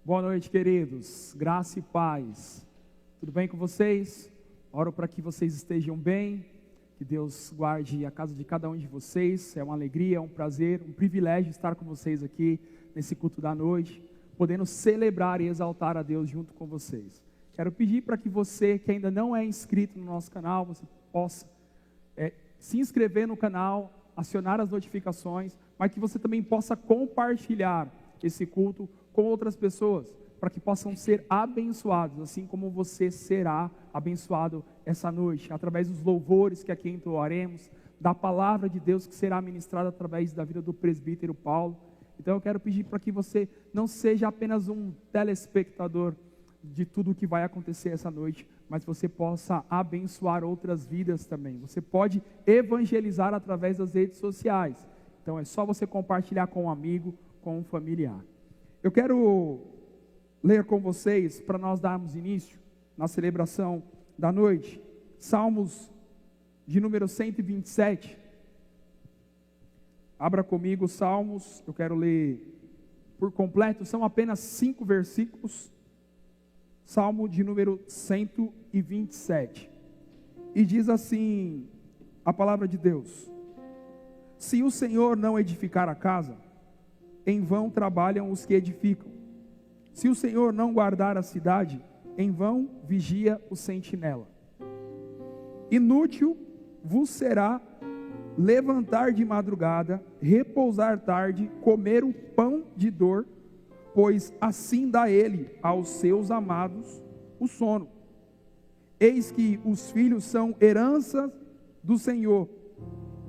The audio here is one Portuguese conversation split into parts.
Boa noite, queridos. Graça e paz. Tudo bem com vocês? Oro para que vocês estejam bem, que Deus guarde a casa de cada um de vocês. É uma alegria, é um prazer, um privilégio estar com vocês aqui nesse culto da noite, podendo celebrar e exaltar a Deus junto com vocês. Quero pedir para que você que ainda não é inscrito no nosso canal, você possa se inscrever no canal, acionar as notificações, mas que você também possa compartilhar esse culto com outras pessoas, para que possam ser abençoados, assim como você será abençoado essa noite, através dos louvores que aqui entoaremos, da palavra de Deus que será ministrada através da vida do presbítero Paulo. Então eu quero pedir para que você não seja apenas um telespectador de tudo o que vai acontecer essa noite, mas você possa abençoar outras vidas também. Você pode evangelizar através das redes sociais, então é só você compartilhar com um amigo, com um familiar. Eu quero ler com vocês, para nós darmos início na celebração da noite, Salmos de número 127. Abra comigo Salmos, eu quero ler por completo, são apenas 5 versículos. Salmo de número 127. E diz assim a palavra de Deus: se o Senhor não edificar a casa, em vão trabalham os que edificam. Se o Senhor não guardar a cidade, em vão vigia o sentinela. Inútil vos será levantar de madrugada, repousar tarde, comer o pão de dor, pois assim dá ele aos seus amados o sono. Eis que os filhos são herança do Senhor,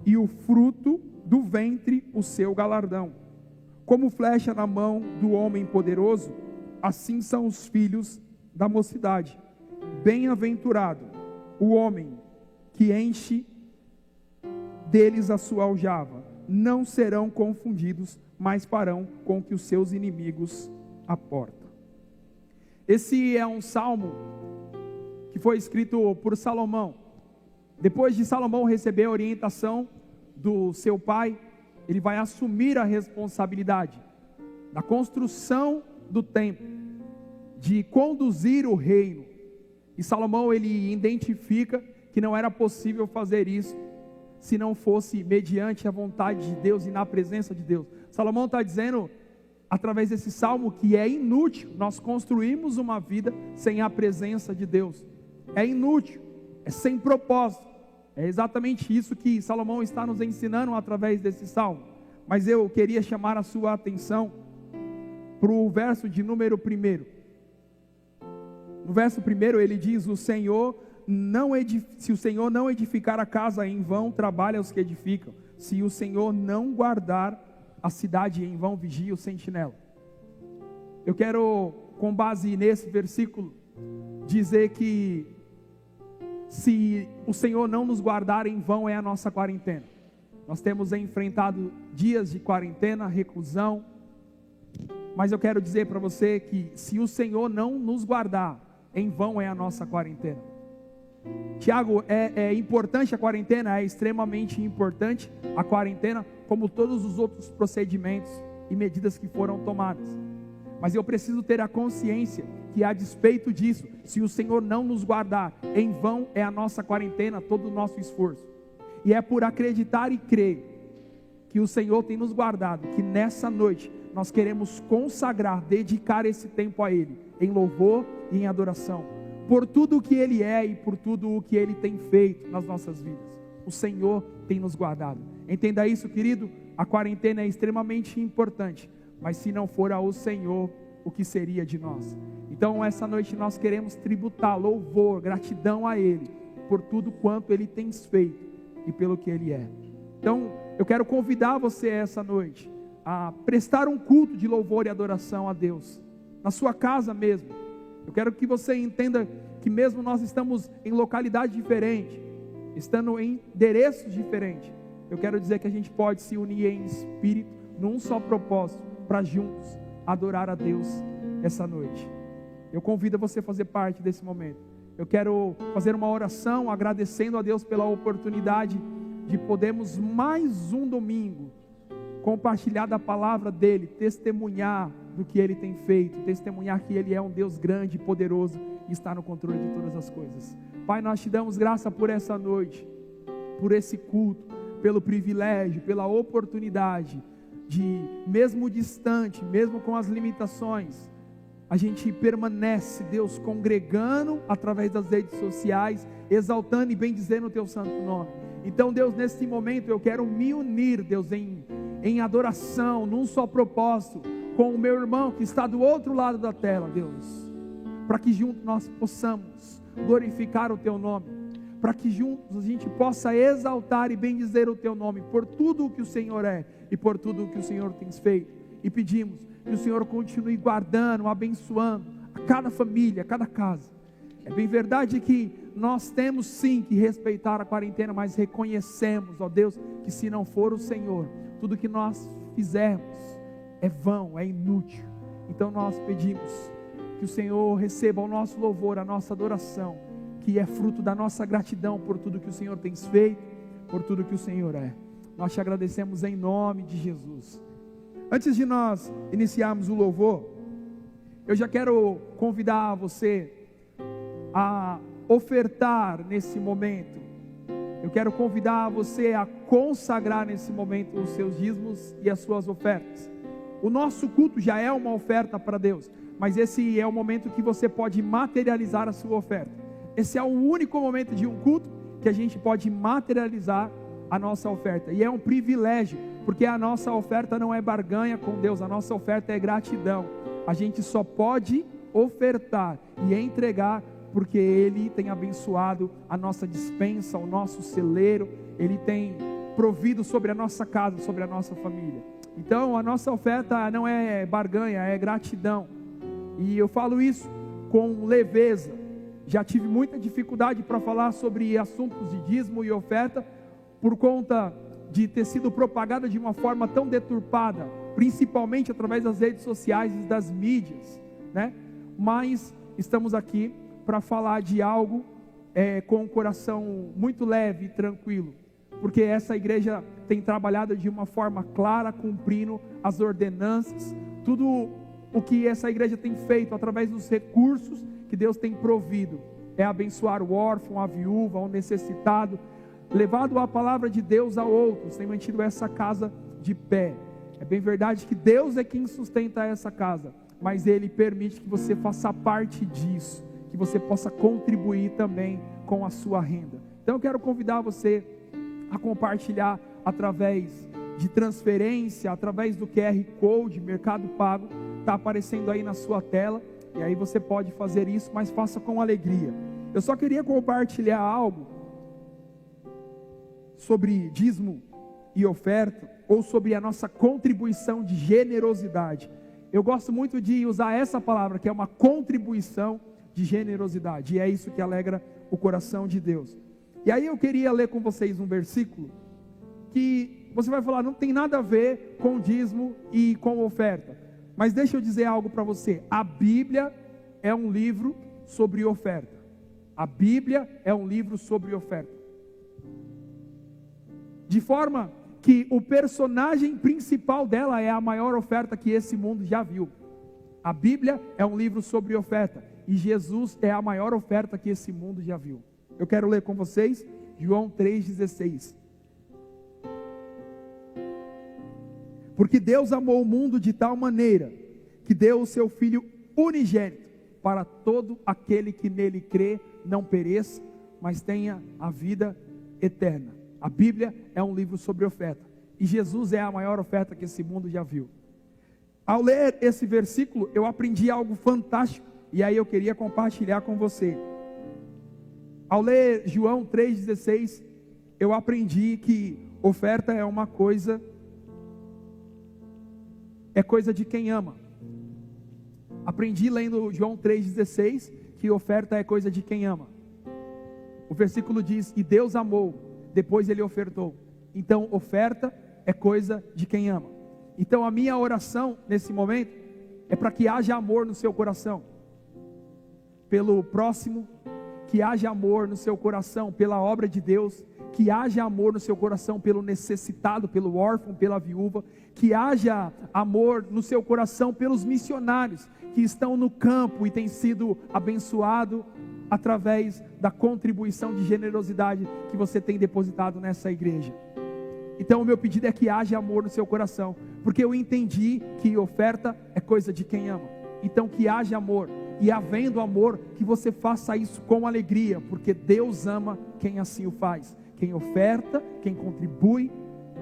e o fruto do ventre o seu galardão. Como flecha na mão do homem poderoso, assim são os filhos da mocidade. Bem-aventurado o homem que enche deles a sua aljava. Não serão confundidos, mas farão com que os seus inimigos aportam. Esse é um salmo que foi escrito por Salomão. Depois de Salomão receber a orientação do seu pai, ele vai assumir a responsabilidade da construção do templo, de conduzir o reino. E Salomão, ele identifica que não era possível fazer isso se não fosse mediante a vontade de Deus e na presença de Deus. Salomão está dizendo, através desse salmo, que é inútil nós construirmos uma vida sem a presença de Deus. É inútil, é sem propósito. É exatamente isso que Salomão está nos ensinando através desse salmo. Mas eu queria chamar a sua atenção para o verso de número 1. No verso 1 ele diz: se o Senhor não edificar a casa, em vão trabalha os que edificam. Se o Senhor não guardar a cidade, em vão vigia o sentinela. Eu quero, com base nesse versículo, dizer que se o Senhor não nos guardar, em vão é a nossa quarentena. Nós temos enfrentado dias de quarentena, reclusão, mas eu quero dizer para você que se o Senhor não nos guardar, em vão é a nossa quarentena. Tiago, é importante a quarentena? É extremamente importante a quarentena, como todos os outros procedimentos e medidas que foram tomadas. Mas eu preciso ter a consciência que, a despeito disso, se o Senhor não nos guardar, em vão é a nossa quarentena, todo o nosso esforço. E é por acreditar e crer que o Senhor tem nos guardado, que nessa noite nós queremos consagrar, dedicar esse tempo a Ele, em louvor e em adoração, por tudo o que Ele é e por tudo o que Ele tem feito nas nossas vidas. O Senhor tem nos guardado. Entenda isso, querido, a quarentena é extremamente importante, mas se não for ao Senhor, o que seria de nós? Então essa noite nós queremos tributar louvor, gratidão a Ele, por tudo quanto Ele tem feito e pelo que Ele é. Então eu quero convidar você essa noite a prestar um culto de louvor e adoração a Deus, na sua casa mesmo. Eu quero que você entenda que mesmo nós estamos em localidade diferente, estando em endereços diferentes, eu quero dizer que a gente pode se unir em espírito, num só propósito, para juntos adorar a Deus essa noite. Eu convido você a fazer parte desse momento. Eu quero fazer uma oração agradecendo a Deus pela oportunidade de podermos mais um domingo compartilhar da palavra dele, testemunhar do que Ele tem feito, testemunhar que Ele é um Deus grande e poderoso e está no controle de todas as coisas. Pai, nós te damos graça por essa noite, por esse culto, pelo privilégio, pela oportunidade de, mesmo distante, mesmo com as limitações, a gente permanece, Deus, congregando através das redes sociais, exaltando e bendizendo o Teu santo nome. Então, Deus, nesse momento eu quero me unir, Deus, em adoração, num só propósito, com o meu irmão que está do outro lado da tela, Deus, para que juntos nós possamos glorificar o Teu nome, para que juntos a gente possa exaltar e bendizer o Teu nome, por tudo o que o Senhor é, e por tudo o que o Senhor tem feito, e pedimos que o Senhor continue guardando, abençoando a cada família, a cada casa. É bem verdade que nós temos sim que respeitar a quarentena, mas reconhecemos, ó Deus, que se não for o Senhor, tudo que nós fizermos é vão, é inútil. Então nós pedimos que o Senhor receba o nosso louvor, a nossa adoração, que é fruto da nossa gratidão por tudo que o Senhor tem feito, por tudo que o Senhor é. Nós te agradecemos em nome de Jesus. Antes de nós iniciarmos o louvor, eu já quero convidar você a ofertar nesse momento. Eu quero convidar você a consagrar nesse momento os seus dízimos e as suas ofertas. O nosso culto já é uma oferta para Deus, mas esse é o momento que você pode materializar a sua oferta. Esse é o único momento de um culto que a gente pode materializar a nossa oferta, e é um privilégio, porque a nossa oferta não é barganha com Deus, a nossa oferta é gratidão. A gente só pode ofertar e entregar porque Ele tem abençoado a nossa despensa, o nosso celeiro, Ele tem provido sobre a nossa casa, sobre a nossa família. Então a nossa oferta não é barganha, é gratidão, e eu falo isso com leveza. Já tive muita dificuldade para falar sobre assuntos de dízimo e oferta, por conta de ter sido propagada de uma forma tão deturpada, principalmente através das redes sociais e das mídias, né? Mas estamos aqui para falar de algo com um coração muito leve e tranquilo, porque essa igreja tem trabalhado de uma forma clara, cumprindo as ordenanças, tudo o que essa igreja tem feito através dos recursos que Deus tem provido, é abençoar o órfão, a viúva, o necessitado, levado a palavra de Deus a outros, tem mantido essa casa de pé. É bem verdade que Deus é quem sustenta essa casa, mas Ele permite que você faça parte disso, que você possa contribuir também com a sua renda. Então eu quero convidar você a compartilhar através de transferência, através do QR Code, Mercado Pago, está aparecendo aí na sua tela, e aí você pode fazer isso, mas faça com alegria. Eu só queria compartilhar algo sobre dízimo e oferta, ou sobre a nossa contribuição de generosidade. Eu gosto muito de usar essa palavra, que é uma contribuição de generosidade, e é isso que alegra o coração de Deus. E aí eu queria ler com vocês um versículo, que você vai falar, não tem nada a ver com dízimo e com oferta, mas deixa eu dizer algo para você. A Bíblia é um livro sobre oferta. A Bíblia é um livro sobre oferta, de forma que o personagem principal dela é a maior oferta que esse mundo já viu. A Bíblia é um livro sobre oferta, e Jesus é a maior oferta que esse mundo já viu. Eu quero ler com vocês João 3,16. Porque Deus amou o mundo de tal maneira, que deu o seu Filho unigênito, para todo aquele que nele crê, não pereça, mas tenha a vida eterna. A Bíblia é um livro sobre oferta, e Jesus é a maior oferta que esse mundo já viu. Ao ler esse versículo, eu aprendi algo fantástico, e aí eu queria compartilhar com você. Ao ler João 3,16, eu aprendi que oferta é uma coisa, é coisa de quem ama. Aprendi lendo João 3,16, que oferta é coisa de quem ama. O versículo diz, e Deus amou, depois Ele ofertou. Então oferta é coisa de quem ama. Então a minha oração nesse momento é para que haja amor no seu coração, pelo próximo, que haja amor no seu coração pela obra de Deus, que haja amor no seu coração pelo necessitado, pelo órfão, pela viúva, que haja amor no seu coração pelos missionários que estão no campo e têm sido abençoados através da contribuição de generosidade que você tem depositado nessa igreja. Então o meu pedido é que haja amor no seu coração, porque eu entendi que oferta é coisa de quem ama. Então que haja amor, e havendo amor, que você faça isso com alegria, porque Deus ama quem assim o faz, quem oferta, quem contribui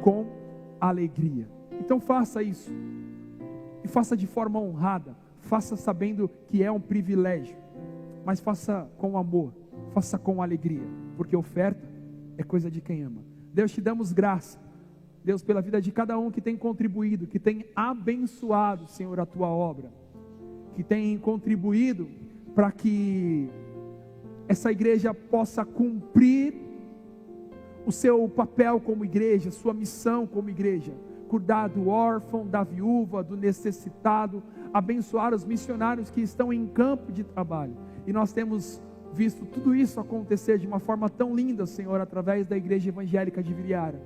com alegria. Então faça isso, e faça de forma honrada, faça sabendo que é um privilégio, mas faça com amor, faça com alegria, porque oferta é coisa de quem ama. Deus, te damos graça, Deus, pela vida de cada um que tem contribuído, que tem abençoado, Senhor, a tua obra, que tem contribuído para que essa igreja possa cumprir o seu papel como igreja, sua missão como igreja, cuidar do órfão, da viúva, do necessitado, abençoar os missionários que estão em campo de trabalho. E nós temos visto tudo isso acontecer de uma forma tão linda, Senhor, através da igreja evangélica de Viriara.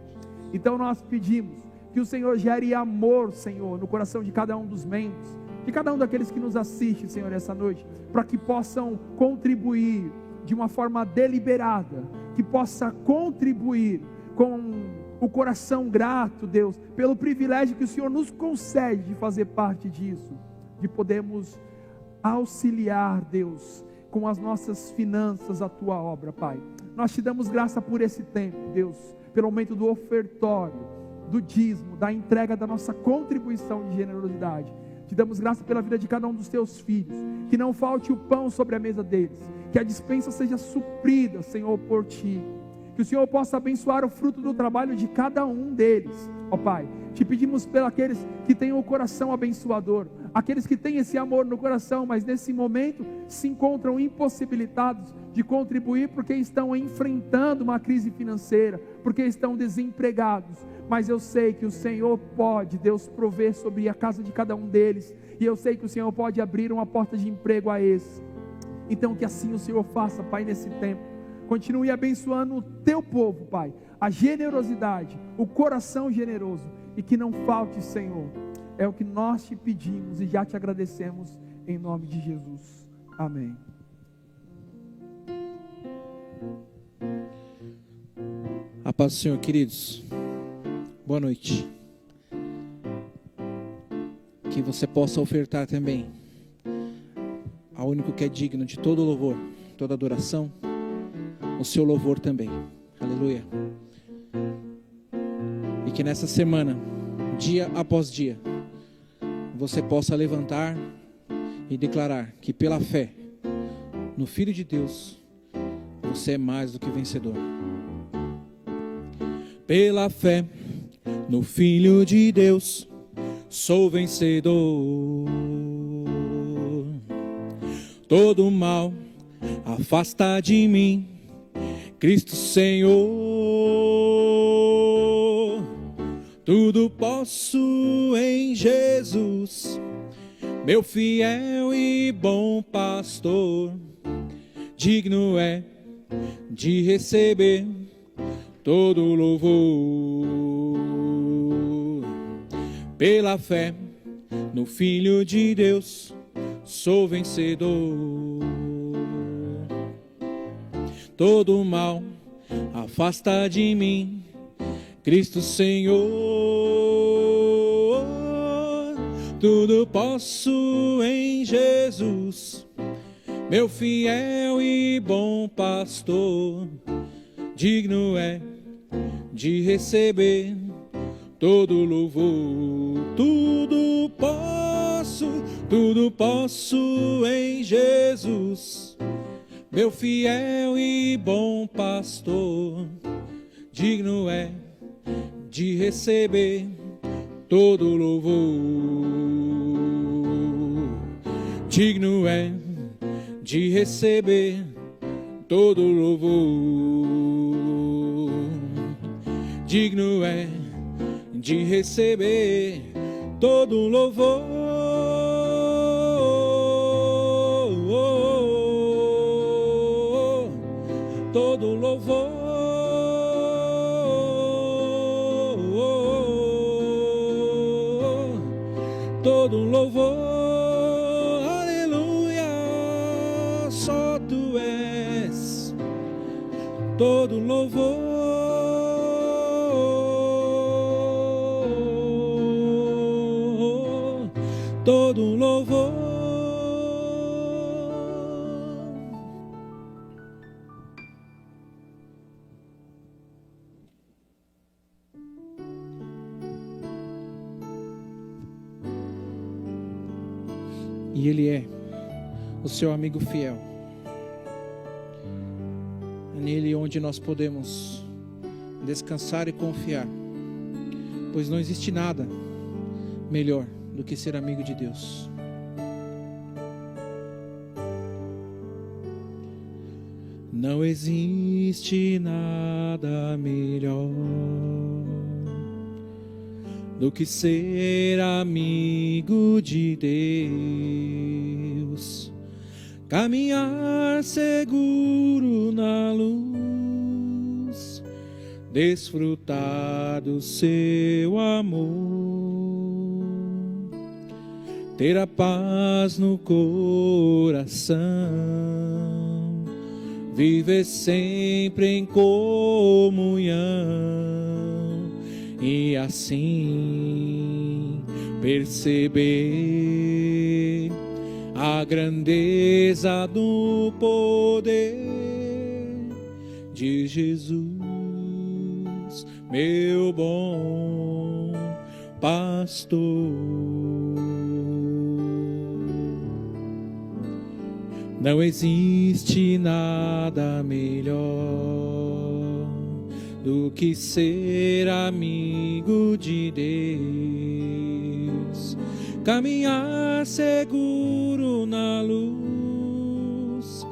Então nós pedimos que o Senhor gere amor, Senhor, no coração de cada um dos membros, de cada um daqueles que nos assiste, Senhor, essa noite, para que possam contribuir de uma forma deliberada, que possa contribuir com o coração grato, Deus, pelo privilégio que o Senhor nos concede de fazer parte disso, de podermos auxiliar, Deus, com as nossas finanças a tua obra, Pai. Nós te damos graça por esse tempo, Deus, pelo aumento do ofertório, do dízimo, da entrega da nossa contribuição de generosidade. Te damos graça pela vida de cada um dos teus filhos, que não falte o pão sobre a mesa deles, que a despensa seja suprida, Senhor, por ti, que o Senhor possa abençoar o fruto do trabalho de cada um deles, ó Pai. Te pedimos pelos aqueles que têm o coração abençoador, aqueles que têm esse amor no coração, mas nesse momento se encontram impossibilitados de contribuir porque estão enfrentando uma crise financeira, porque estão desempregados. Mas eu sei que o Senhor pode, Deus, prover sobre a casa de cada um deles, e eu sei que o Senhor pode abrir uma porta de emprego a esse. Então que assim o Senhor faça, Pai, nesse tempo. Continue abençoando o teu povo, Pai, a generosidade, o coração generoso, e que não falte, Senhor. É o que nós te pedimos e já te agradecemos em nome de Jesus. Amém. A paz do Senhor, queridos. Boa noite. Que você possa ofertar também ao único que é digno de todo louvor, toda adoração, o seu louvor também. Aleluia. E que nessa semana, dia após dia, você possa levantar e declarar que pela fé no Filho de Deus, você é mais do que vencedor. Pela fé no Filho de Deus, sou vencedor. Todo mal afasta de mim, Cristo Senhor. Tudo posso em Jesus, meu fiel e bom pastor. Digno é de receber todo louvor. Pela fé no Filho de Deus, sou vencedor. Todo mal afasta de mim, Cristo Senhor. Tudo posso em Jesus, meu fiel e bom pastor. Digno é de receber todo louvor. Tudo posso em Jesus, meu fiel e bom pastor. Digno é de receber todo louvor. Digno é de receber todo louvor. Digno é de receber todo louvor. todo louvor, todo louvor, aleluia, só tu és, todo louvor, todo louvor. E Ele é o seu amigo fiel. É nele onde nós podemos descansar e confiar, pois não existe nada melhor do que ser amigo de Deus. Não existe nada melhor do que ser amigo de Deus, caminhar seguro na luz, desfrutar do seu amor, ter a paz no coração, viver sempre em comunhão e assim perceber a grandeza do poder de Jesus, meu bom pastor. Não existe nada melhor do que ser amigo de Deus, caminhar seguro na luz,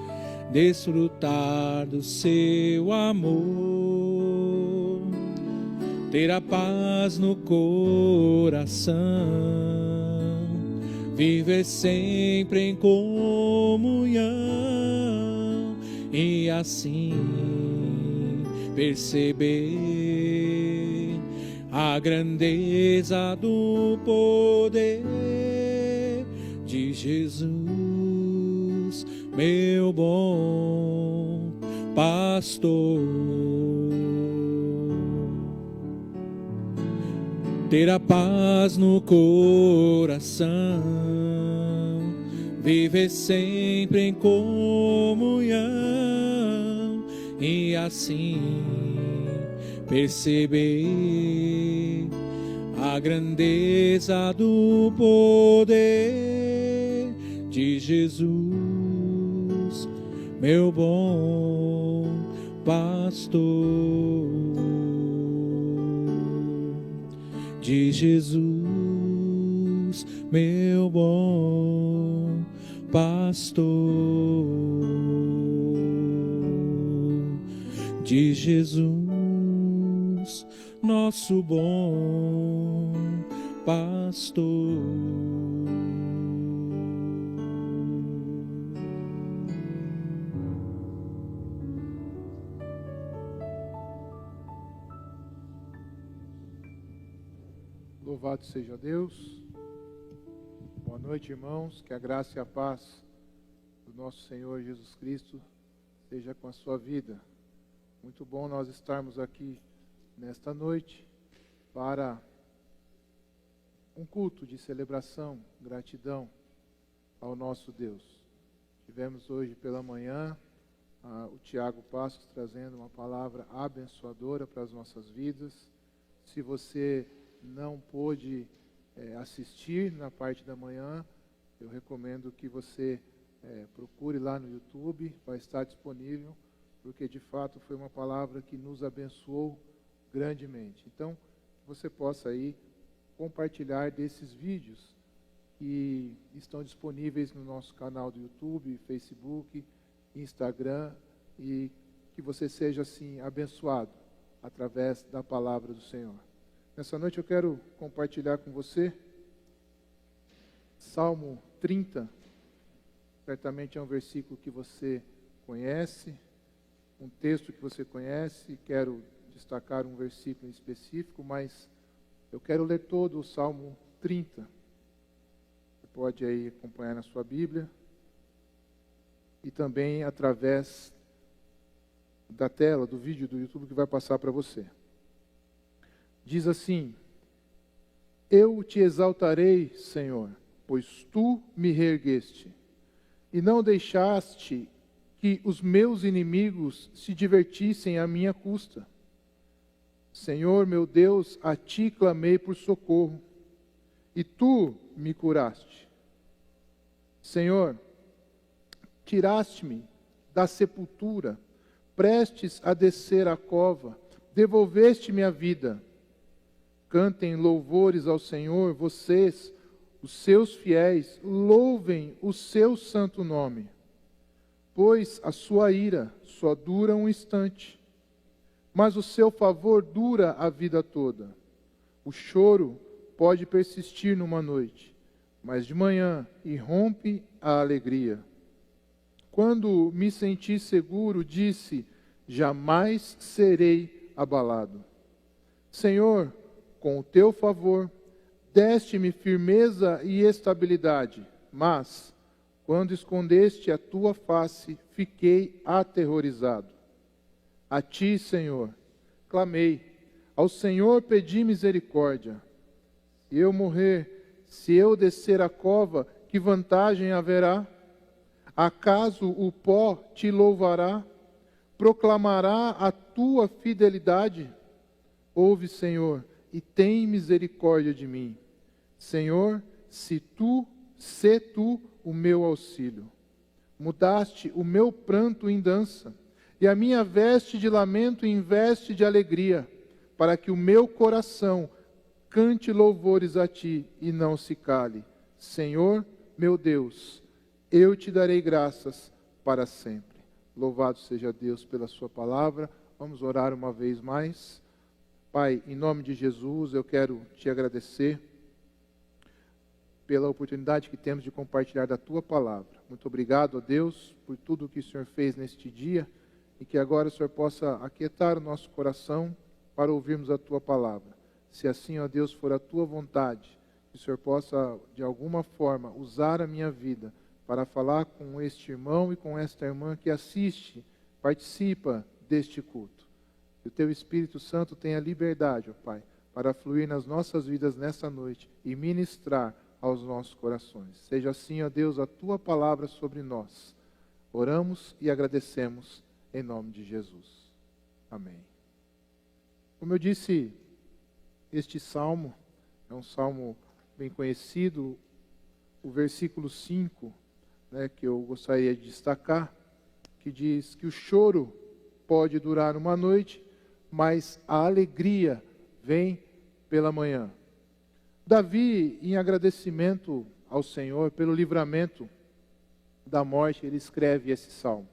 desfrutar do seu amor, ter a paz no coração, viver sempre em comunhão e assim perceber a grandeza do poder de Jesus, meu bom pastor. Ter a paz no coração, viver sempre em comunhão e assim perceber a grandeza do poder de Jesus, meu bom pastor. De Jesus, meu bom pastor. De Jesus, nosso bom pastor. Louvado seja Deus. Boa noite, irmãos. Que a graça e a paz do nosso Senhor Jesus Cristo seja com a sua vida. Muito bom nós estarmos aqui nesta noite para um culto de celebração, gratidão ao nosso Deus. Tivemos hoje pela manhã o Tiago Passos trazendo uma palavra abençoadora para as nossas vidas. Se você não pôde assistir na parte da manhã, eu recomendo que você procure lá no YouTube, vai estar disponível, porque de fato foi uma palavra que nos abençoou grandemente. Então, você possa aí compartilhar desses vídeos que estão disponíveis no nosso canal do YouTube, Facebook, Instagram, e que você seja assim abençoado através da palavra do Senhor. Nessa noite eu quero compartilhar com você Salmo 30, certamente é um versículo que você conhece, um texto que você conhece, quero destacar um versículo em específico, mas eu quero ler todo o Salmo 30. Você pode aí acompanhar na sua Bíblia e também através da tela, do vídeo do YouTube que vai passar para você. Diz assim: Eu te exaltarei, Senhor, pois tu me reergueste, e não deixaste que os meus inimigos se divertissem à minha custa. Senhor, meu Deus, a ti clamei por socorro, e tu me curaste. Senhor, tiraste-me da sepultura, prestes a descer à cova, devolveste-me a vida. Cantem louvores ao Senhor, vocês, os seus fiéis, louvem o seu santo nome. Pois a sua ira só dura um instante, mas o seu favor dura a vida toda. O choro pode persistir numa noite, mas de manhã irrompe a alegria. Quando me senti seguro, disse: jamais serei abalado. Senhor, com o teu favor, deste-me firmeza e estabilidade, mas, quando escondeste a tua face, fiquei aterrorizado. A ti, Senhor, clamei, ao Senhor pedi misericórdia. Se eu morrer, se eu descer a cova, que vantagem haverá? Acaso o pó te louvará? Proclamará a tua fidelidade? Ouve, Senhor, e tem misericórdia de mim. Senhor, se tu o meu auxílio. Mudaste o meu pranto em dança, e a minha veste de lamento em veste de alegria, para que o meu coração cante louvores a ti e não se cale. Senhor, meu Deus, eu te darei graças para sempre. Louvado seja Deus pela sua palavra. Vamos orar uma vez mais. Pai, em nome de Jesus, eu quero te agradecer pela oportunidade que temos de compartilhar da tua palavra. Muito obrigado a Deus por tudo o que o Senhor fez neste dia e que agora o Senhor possa aquietar o nosso coração para ouvirmos a tua palavra. Se assim, ó Deus, for a tua vontade, que o Senhor possa, de alguma forma, usar a minha vida para falar com este irmão e com esta irmã que assiste, participa deste culto. Que o teu Espírito Santo tenha liberdade, ó Pai, para fluir nas nossas vidas nessa noite e ministrar aos nossos corações. Seja assim, ó Deus, a tua palavra sobre nós. Oramos e agradecemos em nome de Jesus. Amém. Como eu disse, este salmo é um salmo bem conhecido. O versículo 5, que eu gostaria de destacar, que diz que o choro pode durar uma noite, mas a alegria vem pela manhã. Davi, em agradecimento ao Senhor pelo livramento da morte, ele escreve esse salmo.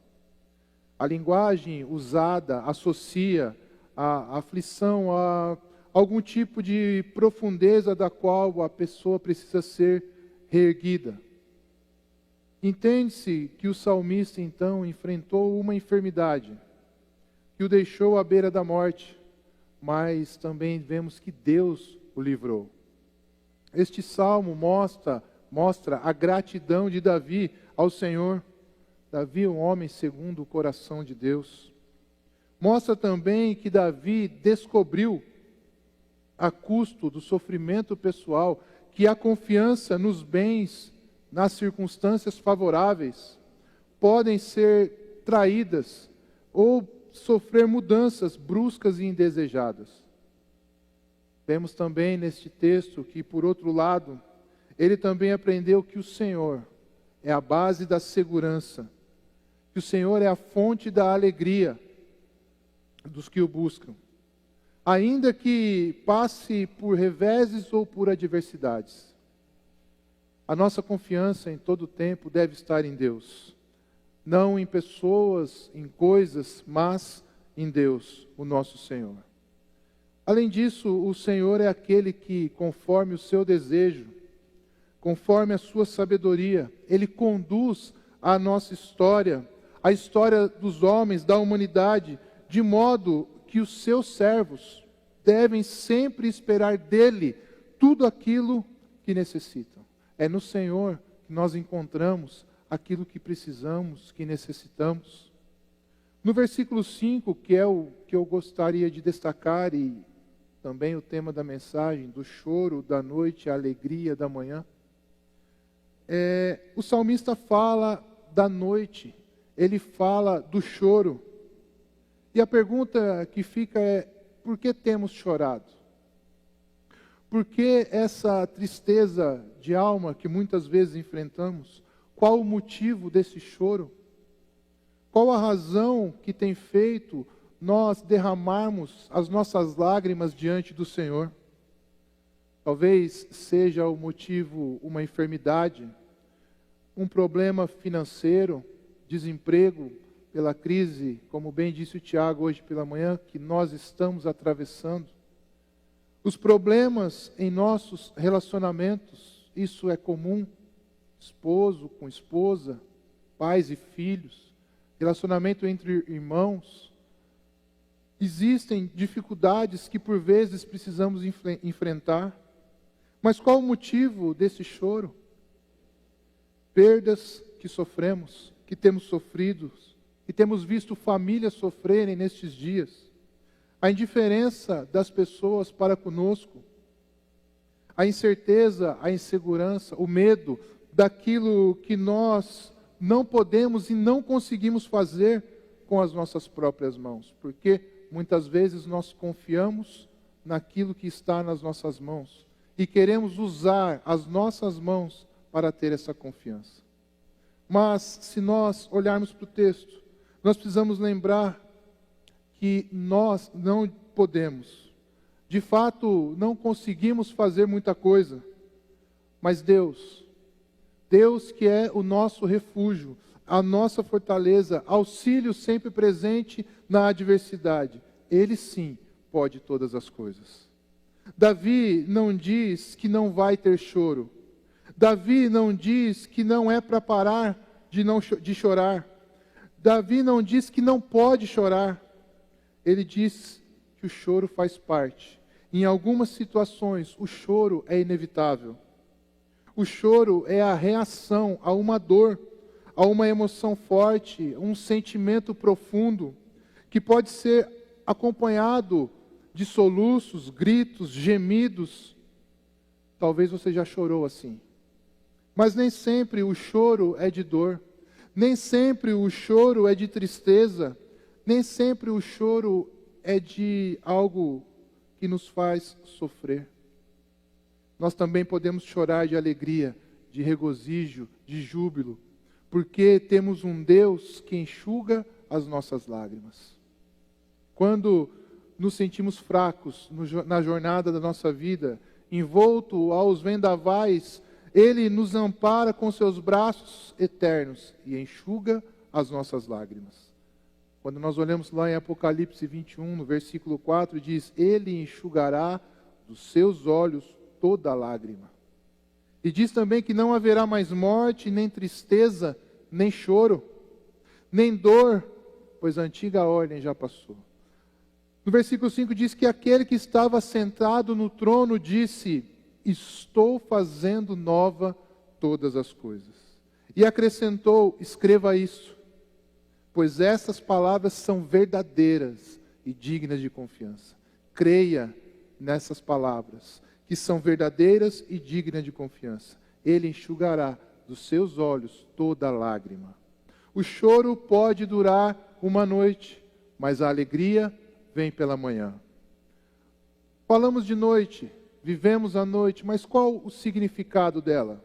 A linguagem usada associa a aflição a algum tipo de profundeza da qual a pessoa precisa ser reerguida. Entende-se que o salmista, então, enfrentou uma enfermidade que o deixou à beira da morte, mas também vemos que Deus o livrou. Este salmo mostra a gratidão de Davi ao Senhor. Davi, um homem segundo o coração de Deus. Mostra também que Davi descobriu, a custo do sofrimento pessoal, que a confiança nos bens, nas circunstâncias favoráveis, podem ser traídas ou sofrer mudanças bruscas e indesejadas. Vemos também neste texto que, por outro lado, ele também aprendeu que o Senhor é a base da segurança, que o Senhor é a fonte da alegria dos que o buscam, ainda que passe por reveses ou por adversidades. A nossa confiança em todo tempo deve estar em Deus, não em pessoas, em coisas, mas em Deus, o nosso Senhor. Além disso, o Senhor é aquele que, conforme o seu desejo, conforme a sua sabedoria, Ele conduz a nossa história, a história dos homens, da humanidade, de modo que os seus servos devem sempre esperar dele tudo aquilo que necessitam. É no Senhor que nós encontramos aquilo que precisamos, que necessitamos. No versículo 5, que é o que eu gostaria de destacar, e também o tema da mensagem, do choro da noite, a alegria da manhã, o salmista fala da noite, ele fala do choro. E a pergunta que fica é: por que temos chorado? Por que essa tristeza de alma que muitas vezes enfrentamos? Qual o motivo desse choro? Qual a razão que tem feito nós derramarmos as nossas lágrimas diante do Senhor? Talvez seja o motivo uma enfermidade, um problema financeiro, desemprego, pela crise, como bem disse o Tiago hoje pela manhã, que nós estamos atravessando. Os problemas em nossos relacionamentos, isso é comum, esposo com esposa, pais e filhos, relacionamento entre irmãos. Existem dificuldades que por vezes precisamos enfrentar, mas qual o motivo desse choro? Perdas que sofremos, que temos sofrido, e temos visto famílias sofrerem nestes dias. A indiferença das pessoas para conosco, a incerteza, a insegurança, o medo daquilo que nós não podemos e não conseguimos fazer com as nossas próprias mãos, porque muitas vezes nós confiamos naquilo que está nas nossas mãos e queremos usar as nossas mãos para ter essa confiança. Mas se nós olharmos para o texto, nós precisamos lembrar que nós não podemos, de fato não conseguimos fazer muita coisa, mas Deus que é o nosso refúgio, a nossa fortaleza, auxílio sempre presente na adversidade, Ele sim pode todas as coisas. Davi não diz que não vai ter choro, Davi não diz que não é para parar de chorar, Davi não diz que não pode chorar, ele diz que o choro faz parte. Em algumas situações, o choro é inevitável. O choro é a reação a uma dor, a uma emoção forte, um sentimento profundo, que pode ser acompanhado de soluços, gritos, gemidos. Talvez você já chorou assim. Mas nem sempre o choro é de dor. Nem sempre o choro é de tristeza, nem sempre o choro é de algo que nos faz sofrer. Nós também podemos chorar de alegria, de regozijo, de júbilo, porque temos um Deus que enxuga as nossas lágrimas. Quando nos sentimos fracos na jornada da nossa vida, envolto aos vendavais, Ele nos ampara com seus braços eternos e enxuga as nossas lágrimas. Quando nós olhamos lá em Apocalipse 21, no versículo 4, diz: Ele enxugará dos seus olhos toda lágrima. E diz também que não haverá mais morte, nem tristeza, nem choro, nem dor, pois a antiga ordem já passou. No versículo 5 diz que aquele que estava sentado no trono disse: Estou fazendo nova todas as coisas. E acrescentou: escreva isso, pois essas palavras são verdadeiras e dignas de confiança. Creia nessas palavras, que são verdadeiras e dignas de confiança. Ele enxugará dos seus olhos toda lágrima. O choro pode durar uma noite, mas a alegria vem pela manhã. Falamos de noite, vivemos a noite, mas qual o significado dela?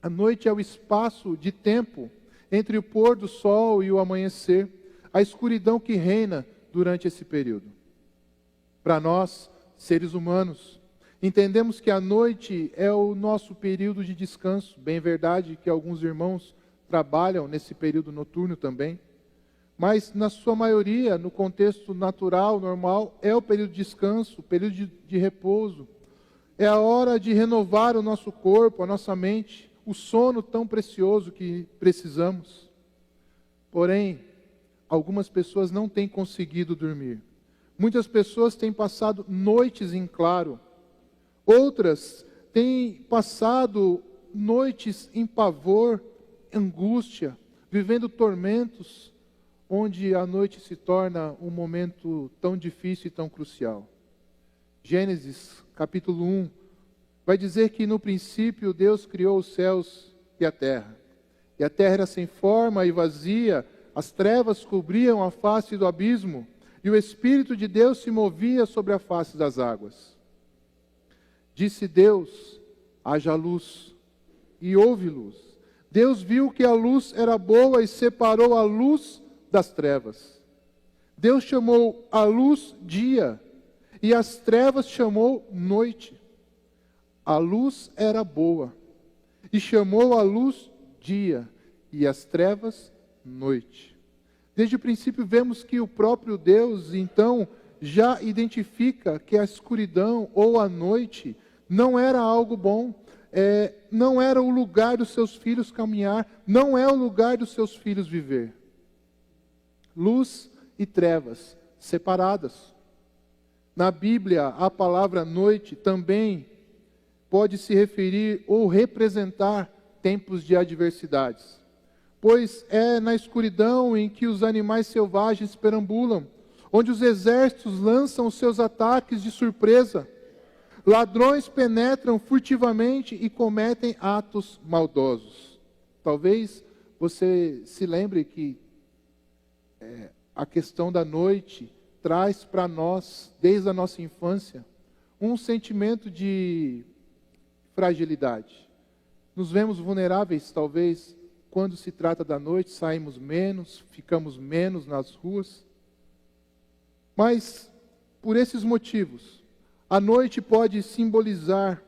A noite é o espaço de tempo entre o pôr do sol e o amanhecer, a escuridão que reina durante esse período. Para nós, seres humanos, entendemos que a noite é o nosso período de descanso. Bem verdade que alguns irmãos trabalham nesse período noturno também, mas na sua maioria, no contexto natural, normal, é o período de descanso, o período de repouso. É a hora de renovar o nosso corpo, a nossa mente, o sono tão precioso que precisamos. Porém, algumas pessoas não têm conseguido dormir. Muitas pessoas têm passado noites em claro. Outras têm passado noites em pavor, angústia, vivendo tormentos, onde a noite se torna um momento tão difícil e tão crucial. Gênesis, capítulo 1, vai dizer que no princípio Deus criou os céus e a terra. E a terra era sem forma e vazia, as trevas cobriam a face do abismo, e o Espírito de Deus se movia sobre a face das águas. Disse Deus: haja luz, e houve luz. Deus viu que a luz era boa e separou a luz das trevas. Deus chamou a luz dia, e as trevas chamou noite. A luz era boa, e chamou a luz dia, e as trevas noite. Desde o princípio vemos que o próprio Deus, então, já identifica que a escuridão ou a noite não era algo bom, não era o lugar dos seus filhos caminhar, não é o lugar dos seus filhos viver. Luz e trevas separadas. Na Bíblia, a palavra noite também pode se referir ou representar tempos de adversidades, pois é na escuridão em que os animais selvagens perambulam, onde os exércitos lançam os seus ataques de surpresa, ladrões penetram furtivamente e cometem atos maldosos. Talvez você se lembre que a questão da noite traz para nós, desde a nossa infância, um sentimento de fragilidade. Nos vemos vulneráveis, talvez, quando se trata da noite, saímos menos, ficamos menos nas ruas. Mas, por esses motivos, a noite pode simbolizar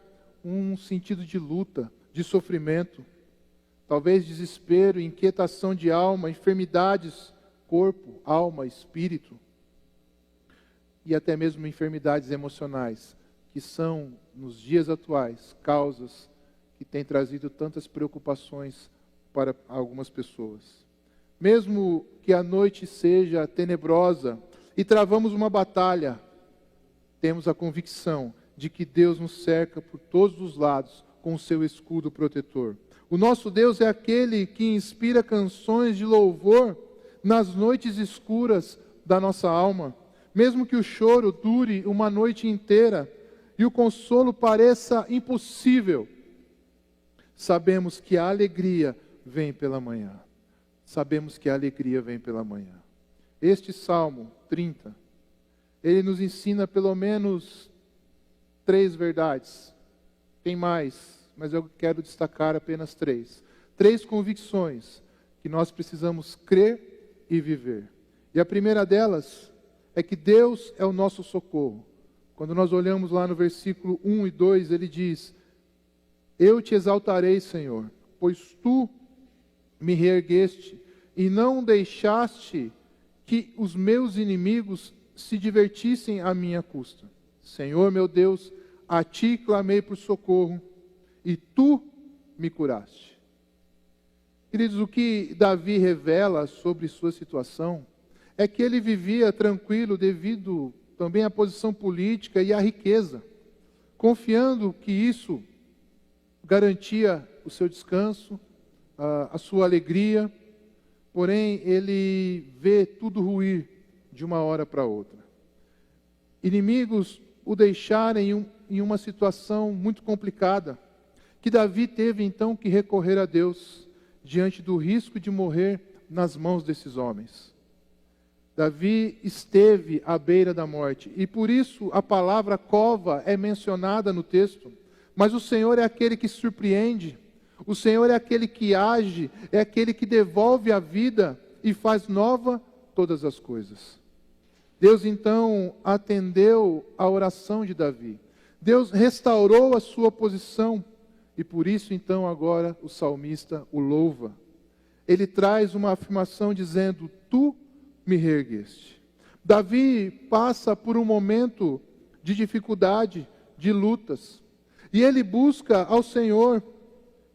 um sentido de luta, de sofrimento, talvez desespero, inquietação de alma, enfermidades, corpo, alma, espírito, e até mesmo enfermidades emocionais, que são, nos dias atuais, causas que têm trazido tantas preocupações para algumas pessoas. Mesmo que a noite seja tenebrosa e travamos uma batalha, temos a convicção de que Deus nos cerca por todos os lados com o seu escudo protetor. O nosso Deus é aquele que inspira canções de louvor nas noites escuras da nossa alma. Mesmo que o choro dure uma noite inteira e o consolo pareça impossível, sabemos que a alegria vem pela manhã. Sabemos que a alegria vem pela manhã. Este Salmo 30, ele nos ensina pelo menos 3 verdades. Tem mais, mas eu quero destacar apenas 3. 3 convicções que nós precisamos crer e viver. E a primeira delas é que Deus é o nosso socorro. Quando nós olhamos lá no versículo 1 e 2, ele diz: eu te exaltarei, Senhor, pois tu me reergueste e não deixaste que os meus inimigos se divertissem à minha custa. Senhor meu Deus, a ti clamei por socorro e tu me curaste. Queridos, o que Davi revela sobre sua situação é que ele vivia tranquilo devido também à posição política e à riqueza, confiando que isso garantia o seu descanso, a sua alegria. Porém, ele vê tudo ruir de uma hora para outra. Inimigos o deixarem em uma situação muito complicada, que Davi teve então que recorrer a Deus, diante do risco de morrer nas mãos desses homens. Davi esteve à beira da morte, e por isso a palavra cova é mencionada no texto. Mas o Senhor é aquele que surpreende, o Senhor é aquele que age, é aquele que devolve a vida e faz nova todas as coisas. Deus então atendeu a oração de Davi. Deus restaurou a sua posição e por isso então agora o salmista o louva. Ele traz uma afirmação dizendo: tu me reergueste. Davi passa por um momento de dificuldade, de lutas, e ele busca ao Senhor,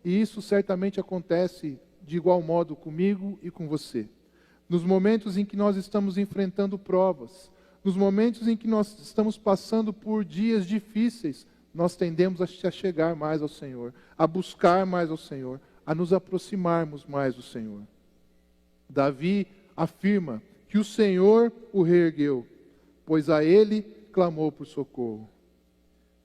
e isso certamente acontece de igual modo comigo e com você. nos momentos em que nós estamos enfrentando provas, nos momentos em que nós estamos passando por dias difíceis, nós tendemos a se chegar mais ao Senhor, a buscar mais ao Senhor, a nos aproximarmos mais do Senhor. Davi afirma que o Senhor o reergueu, pois a ele clamou por socorro.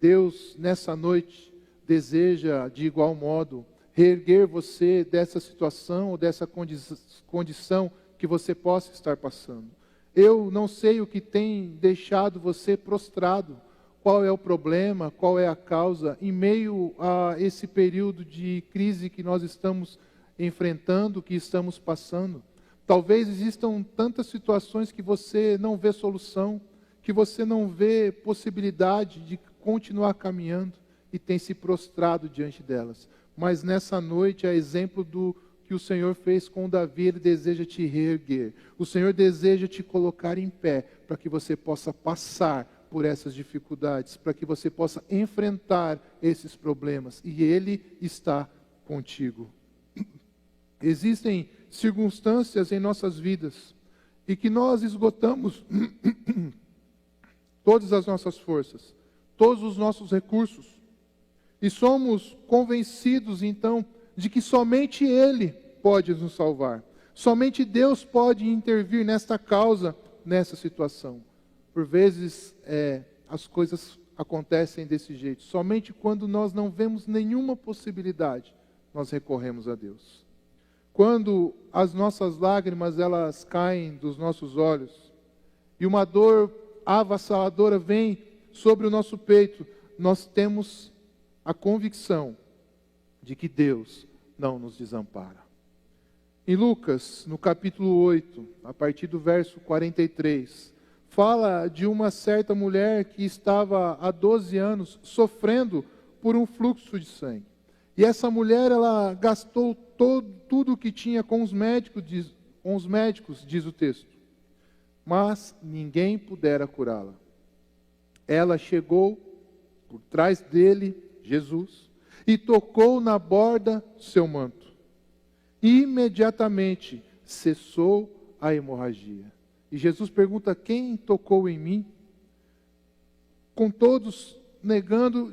Deus, nessa noite, deseja, de igual modo, reerguer você dessa situação ou dessa condição que você possa estar passando. Eu não sei o que tem deixado você prostrado, qual é o problema, qual é a causa, em meio a esse período de crise que nós estamos enfrentando, que estamos passando. Talvez existam tantas situações que você não vê solução, que você não vê possibilidade de continuar caminhando e tem se prostrado diante delas. Mas nessa noite, a exemplo do que o Senhor fez com Davi, Ele deseja te reerguer. O Senhor deseja te colocar em pé, para que você possa passar por essas dificuldades, para que você possa enfrentar esses problemas. E Ele está contigo. Existem circunstâncias em nossas vidas e que nós esgotamos todas as nossas forças, todos os nossos recursos, e somos convencidos então de que somente Ele pode nos salvar, somente Deus pode intervir nesta causa, nessa situação. Por vezes as coisas acontecem desse jeito, somente quando nós não vemos nenhuma possibilidade, nós recorremos a Deus. Quando as nossas lágrimas elas caem dos nossos olhos e uma dor avassaladora vem sobre o nosso peito, nós temos a convicção de que Deus não nos desampara. Em Lucas, no capítulo 8, a partir do verso 43, fala de uma certa mulher que estava há 12 anos sofrendo por um fluxo de sangue. E essa mulher, ela gastou tudo o que tinha com os médicos, diz o texto. Mas ninguém pudera curá-la. Ela chegou por trás dele, Jesus, e tocou na borda do seu manto. Imediatamente cessou a hemorragia. E Jesus pergunta: quem tocou em mim? Com todos negando,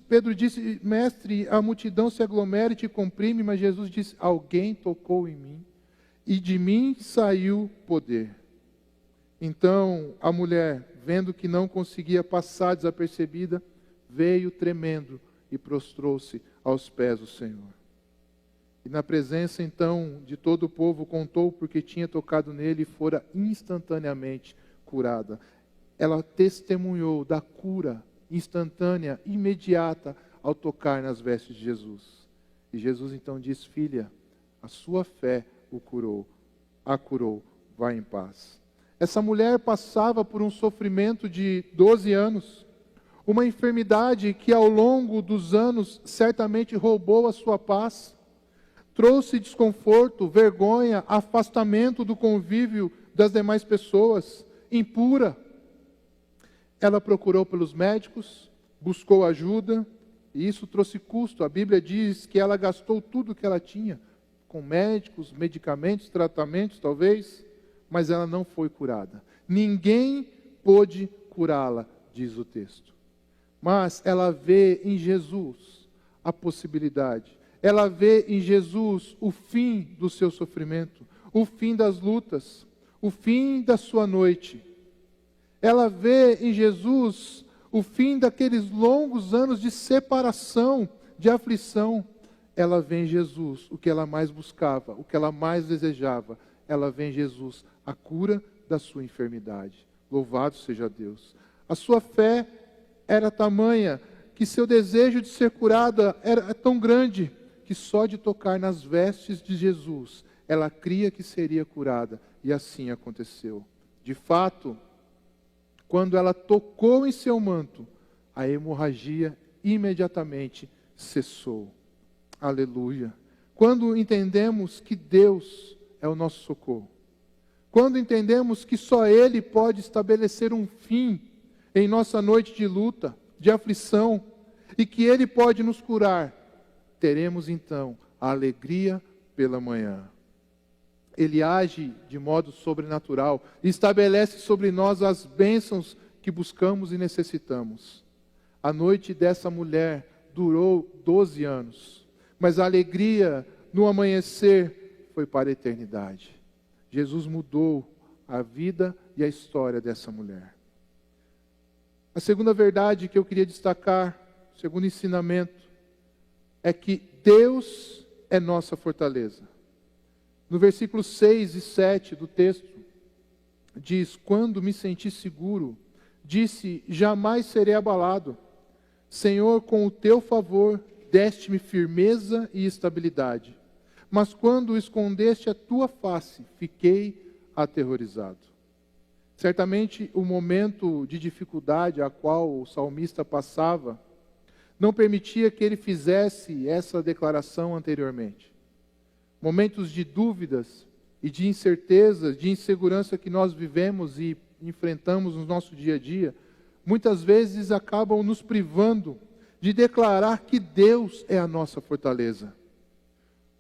Pedro disse: mestre, a multidão se aglomera e te comprime, mas Jesus disse: alguém tocou em mim, e de mim saiu poder. Então a mulher, vendo que não conseguia passar desapercebida, veio tremendo e prostrou-se aos pés do Senhor. E na presença então de todo o povo contou porque tinha tocado nele e fora instantaneamente curada. Ela testemunhou da cura instantânea, imediata, ao tocar nas vestes de Jesus. E Jesus então diz: filha, a sua fé a curou, vá em paz. Essa mulher passava por um sofrimento de 12 anos, uma enfermidade que ao longo dos anos certamente roubou a sua paz, trouxe desconforto, vergonha, afastamento do convívio das demais pessoas, impura. Ela procurou pelos médicos, buscou ajuda, e isso trouxe custo. A Bíblia diz que ela gastou tudo que ela tinha, com médicos, medicamentos, tratamentos talvez, mas ela não foi curada. Ninguém pôde curá-la, diz o texto. Mas ela vê em Jesus a possibilidade. Ela vê em Jesus o fim do seu sofrimento, o fim das lutas, o fim da sua noite. Ela vê em Jesus o fim daqueles longos anos de separação, de aflição. Ela vê em Jesus o que ela mais buscava, o que ela mais desejava. Ela vê em Jesus a cura da sua enfermidade. Louvado seja Deus. A sua fé era tamanha que seu desejo de ser curada era tão grande que só de tocar nas vestes de Jesus ela cria que seria curada, e assim aconteceu. De fato, quando ela tocou em seu manto, a hemorragia imediatamente cessou. Aleluia. Quando entendemos que Deus é o nosso socorro, quando entendemos que só Ele pode estabelecer um fim em nossa noite de luta, de aflição, e que Ele pode nos curar, teremos então a alegria pela manhã. Ele age de modo sobrenatural e estabelece sobre nós as bênçãos que buscamos e necessitamos. A noite dessa mulher durou 12 anos, mas a alegria no amanhecer foi para a eternidade. Jesus mudou a vida e a história dessa mulher. A segunda verdade que eu queria destacar, o segundo ensinamento, é que Deus é nossa fortaleza. No versículo 6 e 7 do texto, diz: quando me senti seguro, disse, jamais serei abalado. Senhor, com o teu favor, deste-me firmeza e estabilidade. Mas quando escondeste a tua face, fiquei aterrorizado. Certamente o momento de dificuldade a qual o salmista passava não permitia que ele fizesse essa declaração anteriormente. Momentos de dúvidas e de incertezas, de insegurança que nós vivemos e enfrentamos no nosso dia a dia, muitas vezes acabam nos privando de declarar que Deus é a nossa fortaleza.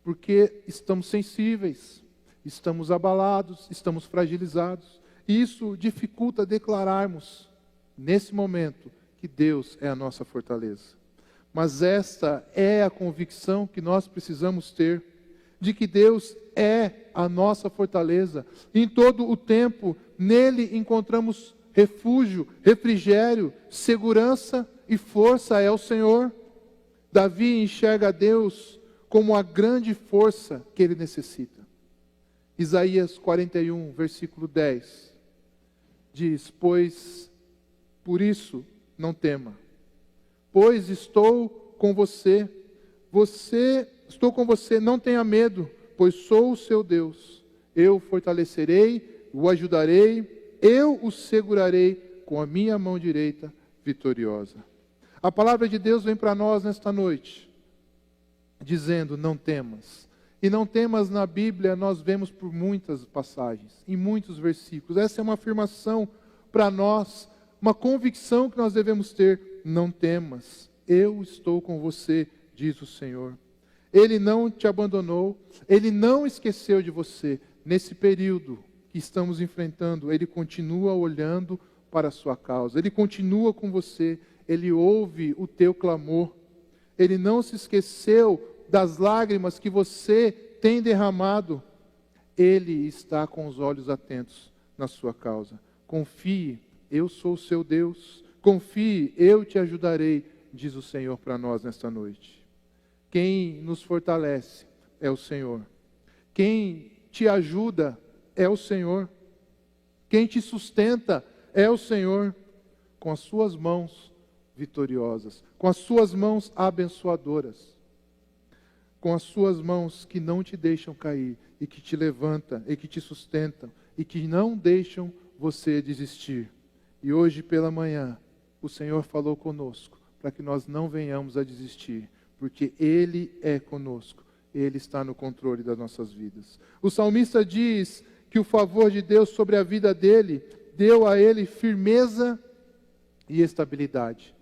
Porque estamos sensíveis, estamos abalados, estamos fragilizados. E isso dificulta declararmos, nesse momento, que Deus é a nossa fortaleza. Mas esta é a convicção que nós precisamos ter, de que Deus é a nossa fortaleza. Em todo o tempo, nele encontramos refúgio, refrigério, segurança e força é o Senhor. Davi enxerga Deus como a grande força que ele necessita. Isaías 41, versículo 10, diz: pois por isso não tema, pois estou com você, estou com você, não tenha medo, pois sou o seu Deus, eu o fortalecerei, o ajudarei, eu o segurarei com a minha mão direita vitoriosa. A palavra de Deus vem para nós nesta noite, dizendo: não temas. E não temas na Bíblia nós vemos por muitas passagens, em muitos versículos. Essa é uma afirmação para nós, uma convicção que nós devemos ter: não temas, eu estou com você, diz o Senhor. Ele não te abandonou, Ele não esqueceu de você. Nesse período que estamos enfrentando, Ele continua olhando para a sua causa, Ele continua com você, Ele ouve o teu clamor, Ele não se esqueceu das lágrimas que você tem derramado. Ele está com os olhos atentos na sua causa. Confie, eu sou o seu Deus. Confie, eu te ajudarei, diz o Senhor para nós nesta noite. Quem nos fortalece é o Senhor. Quem te ajuda é o Senhor. Quem te sustenta é o Senhor. Com as suas mãos vitoriosas, com as suas mãos abençoadoras, com as suas mãos que não te deixam cair, e que te levantam, e que te sustentam, e que não deixam você desistir. E hoje pela manhã, o Senhor falou conosco, para que nós não venhamos a desistir, porque Ele é conosco, Ele está no controle das nossas vidas. O salmista diz que o favor de Deus sobre a vida dele, deu a ele firmeza e estabilidade.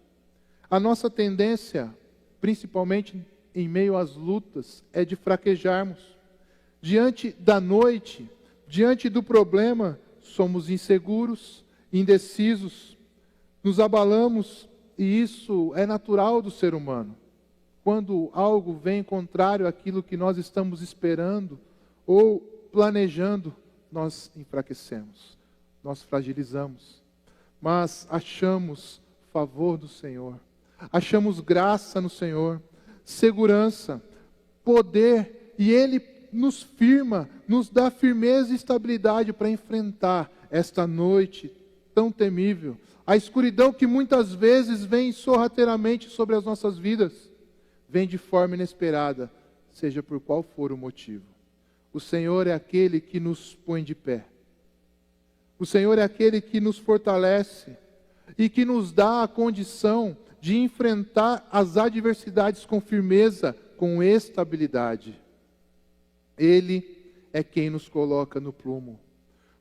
A nossa tendência, principalmente em meio às lutas, é de fraquejarmos. Diante da noite, diante do problema, somos inseguros, indecisos, nos abalamos, e isso é natural do ser humano. Quando algo vem contrário àquilo que nós estamos esperando ou planejando, nós enfraquecemos, nós fragilizamos. Mas achamos favor do Senhor, achamos graça no Senhor, segurança, poder, e Ele nos firma, nos dá firmeza e estabilidade para enfrentar esta noite tão temível, a escuridão que muitas vezes vem sorrateiramente sobre as nossas vidas, vem de forma inesperada, seja por qual for o motivo. O Senhor é aquele que nos põe de pé, o Senhor é aquele que nos fortalece e que nos dá a condição de enfrentar as adversidades com firmeza, com estabilidade. Ele é quem nos coloca no prumo,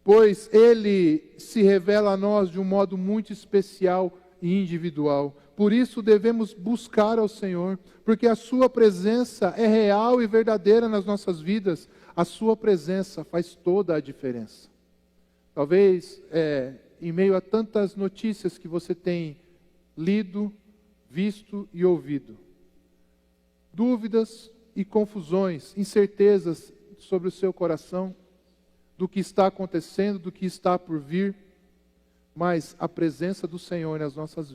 pois Ele se revela a nós de um modo muito especial e individual. Por isso devemos buscar ao Senhor, porque a sua presença é real e verdadeira nas nossas vidas. A sua presença faz toda a diferença. Talvez, em meio a tantas notícias que você tem lido, visto e ouvido, dúvidas e confusões, incertezas sobre o seu coração, do que está acontecendo, do que está por vir, mas a presença do Senhor nas nossas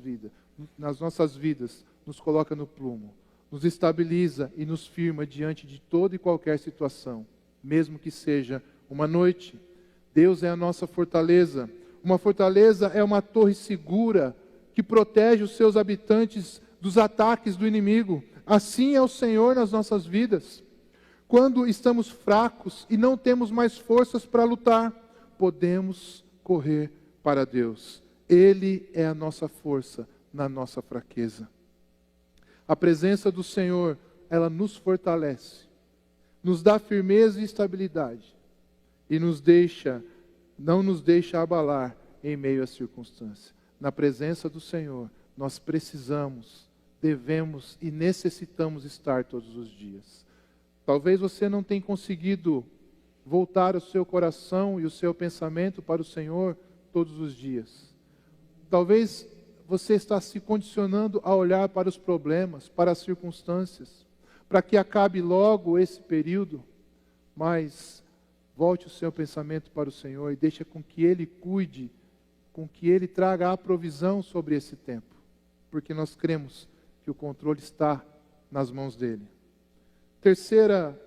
vidas nos coloca no prumo, nos estabiliza e nos firma diante de toda e qualquer situação, mesmo que seja uma noite. Deus é a nossa fortaleza. Uma fortaleza é uma torre segura que protege os seus habitantes dos ataques do inimigo. Assim é o Senhor nas nossas vidas. Quando estamos fracos e não temos mais forças para lutar, podemos correr para Deus. Ele é a nossa força na nossa fraqueza. A presença do Senhor, ela nos fortalece, nos dá firmeza e estabilidade e não nos deixa abalar em meio às circunstâncias. Na presença do Senhor, nós precisamos, devemos e necessitamos estar todos os dias. Talvez você não tenha conseguido voltar o seu coração e o seu pensamento para o Senhor todos os dias. Talvez você está se condicionando a olhar para os problemas, para as circunstâncias, para que acabe logo esse período, mas volte o seu pensamento para o Senhor e deixe com que Ele cuide, com que Ele traga a provisão sobre esse tempo, porque nós cremos que o controle está nas mãos dEle. Terceira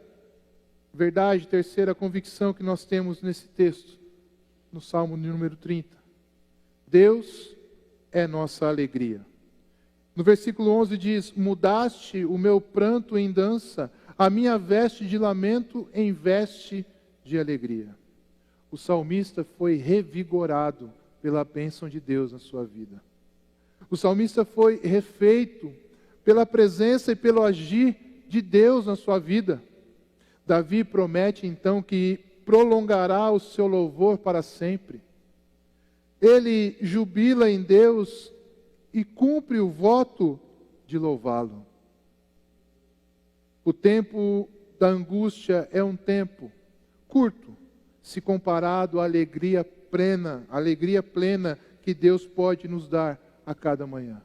verdade, terceira convicção que nós temos nesse texto, no Salmo número 30. Deus é nossa alegria. No versículo 11 diz: mudaste o meu pranto em dança, a minha veste de lamento em veste de alegria. O salmista foi revigorado pela bênção de Deus na sua vida. O salmista foi refeito pela presença e pelo agir de Deus na sua vida. Davi promete então que prolongará o seu louvor para sempre. Ele jubila em Deus e cumpre o voto de louvá-lo. O tempo da angústia é um tempo curto, se comparado à alegria plena que Deus pode nos dar a cada manhã.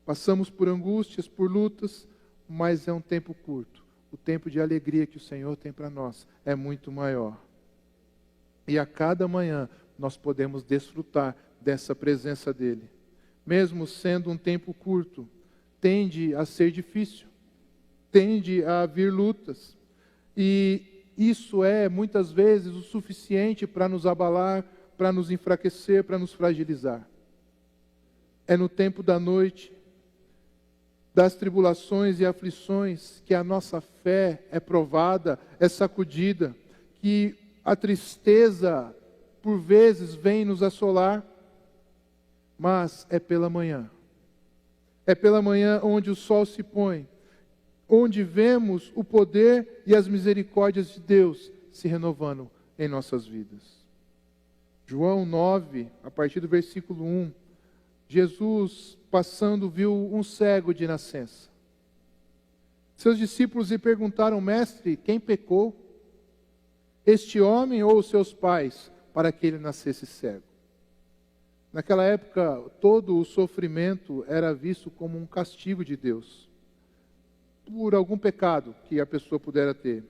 Passamos por angústias, por lutas, mas é um tempo curto. O tempo de alegria que o Senhor tem para nós é muito maior. E a cada manhã nós podemos desfrutar dessa presença dEle. Mesmo sendo um tempo curto, tende a ser difícil, tende a vir lutas. E isso é, muitas vezes, o suficiente para nos abalar, para nos enfraquecer, para nos fragilizar. É no tempo da noite, das tribulações e aflições, que a nossa fé é provada, é sacudida, que a tristeza, por vezes, vem nos assolar, mas é pela manhã. É pela manhã onde o sol se põe, onde vemos o poder e as misericórdias de Deus se renovando em nossas vidas. João 9, a partir do versículo 1, Jesus, passando, viu um cego de nascença. Seus discípulos lhe perguntaram: mestre, quem pecou? Este homem ou os seus pais, para que ele nascesse cego? Naquela época, todo o sofrimento era visto como um castigo de Deus, por algum pecado que a pessoa pudera ter.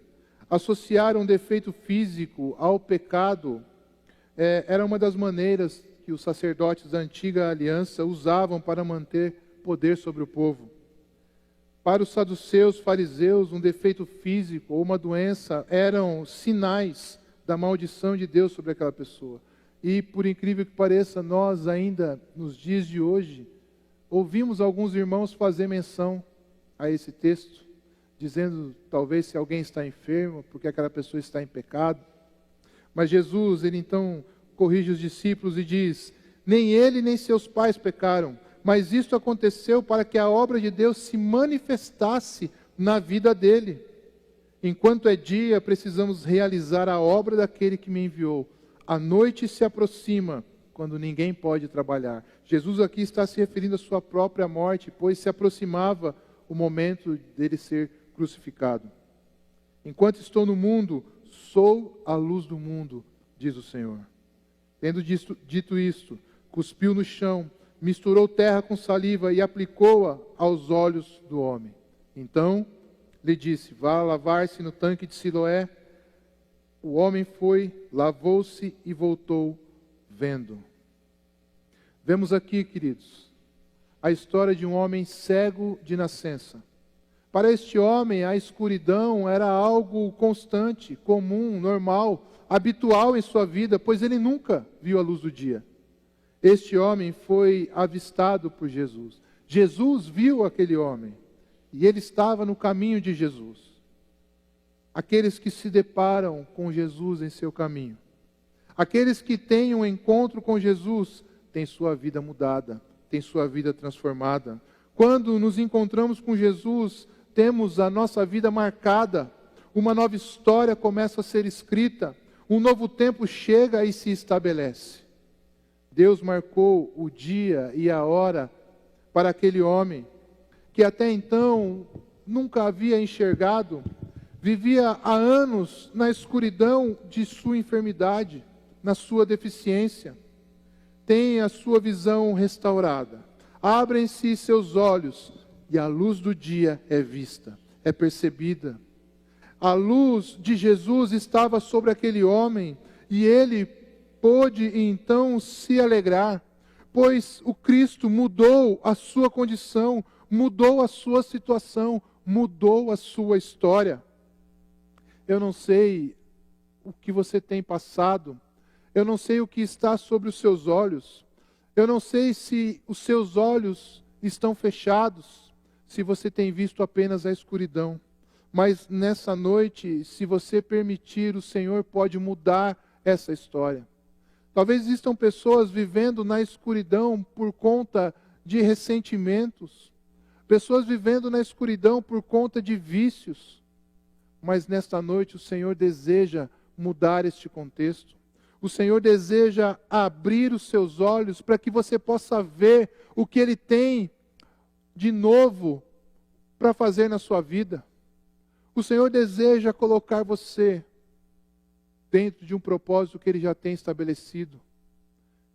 Associar um defeito físico ao pecado era uma das maneiras que os sacerdotes da antiga aliança usavam para manter poder sobre o povo. Para os saduceus, fariseus, um defeito físico ou uma doença eram sinais da maldição de Deus sobre aquela pessoa. E, por incrível que pareça, nós ainda, nos dias de hoje, ouvimos alguns irmãos fazer menção a esse texto, dizendo talvez se alguém está enfermo, porque aquela pessoa está em pecado. Mas Jesus, ele então corrige os discípulos e diz: nem ele nem seus pais pecaram, mas isto aconteceu para que a obra de Deus se manifestasse na vida dele. Enquanto é dia, precisamos realizar a obra daquele que me enviou. A noite se aproxima, quando ninguém pode trabalhar. Jesus aqui está se referindo à sua própria morte, pois se aproximava o momento dele ser crucificado. Enquanto estou no mundo, sou a luz do mundo, diz o Senhor. Tendo dito isto, cuspiu no chão, misturou terra com saliva e aplicou-a aos olhos do homem. Então lhe disse: vá lavar-se no tanque de Siloé. O homem foi, lavou-se e voltou vendo. Vemos aqui, queridos, a história de um homem cego de nascença. Para este homem, a escuridão era algo constante, comum, normal, habitual em sua vida, pois ele nunca viu a luz do dia. Este homem foi avistado por Jesus. Jesus viu aquele homem e ele estava no caminho de Jesus. Aqueles que se deparam com Jesus em seu caminho, aqueles que têm um encontro com Jesus, têm sua vida mudada, têm sua vida transformada. Quando nos encontramos com Jesus, temos a nossa vida marcada, uma nova história começa a ser escrita, um novo tempo chega e se estabelece. Deus marcou o dia e a hora para aquele homem, que até então nunca havia enxergado, vivia há anos na escuridão de sua enfermidade, na sua deficiência. Tem a sua visão restaurada. Abrem-se seus olhos e a luz do dia é vista, é percebida. A luz de Jesus estava sobre aquele homem e ele pôde então se alegrar, pois o Cristo mudou a sua condição, mudou a sua situação, mudou a sua história. Eu não sei o que você tem passado, eu não sei o que está sobre os seus olhos, eu não sei se os seus olhos estão fechados, se você tem visto apenas a escuridão. Mas nessa noite, se você permitir, o Senhor pode mudar essa história. Talvez existam pessoas vivendo na escuridão por conta de ressentimentos, pessoas vivendo na escuridão por conta de vícios. Mas nesta noite o Senhor deseja mudar este contexto. O Senhor deseja abrir os seus olhos para que você possa ver o que Ele tem de novo para fazer na sua vida. O Senhor deseja colocar você dentro de um propósito que Ele já tem estabelecido.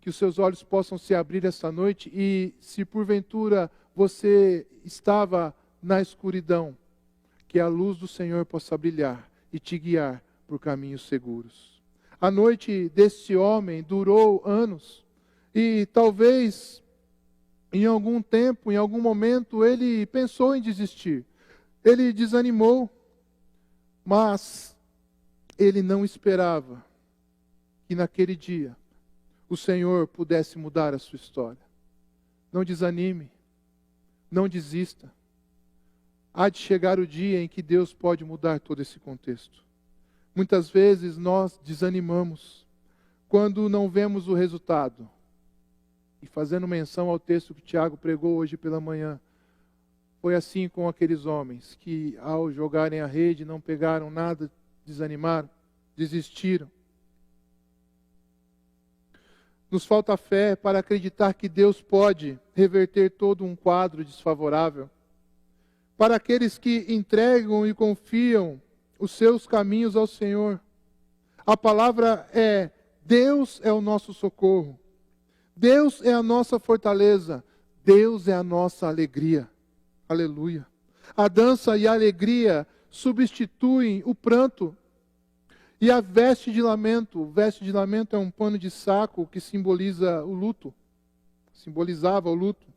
Que os seus olhos possam se abrir esta noite e, se porventura você estava na escuridão, que a luz do Senhor possa brilhar e te guiar por caminhos seguros. A noite deste homem durou anos e talvez em algum tempo, em algum momento, ele pensou em desistir. Ele desanimou, mas ele não esperava que naquele dia o Senhor pudesse mudar a sua história. Não desanime, não desista. Há de chegar o dia em que Deus pode mudar todo esse contexto. Muitas vezes nós desanimamos quando não vemos o resultado. E fazendo menção ao texto que Tiago pregou hoje pela manhã, foi assim com aqueles homens que ao jogarem a rede não pegaram nada, desanimaram, desistiram. Nos falta fé para acreditar que Deus pode reverter todo um quadro desfavorável. Para aqueles que entregam e confiam os seus caminhos ao Senhor. A palavra é: Deus é o nosso socorro. Deus é a nossa fortaleza. Deus é a nossa alegria. Aleluia. A dança e a alegria substituem o pranto. E a veste de lamento. Veste de lamento é um pano de saco que simboliza o luto. Simbolizava o luto.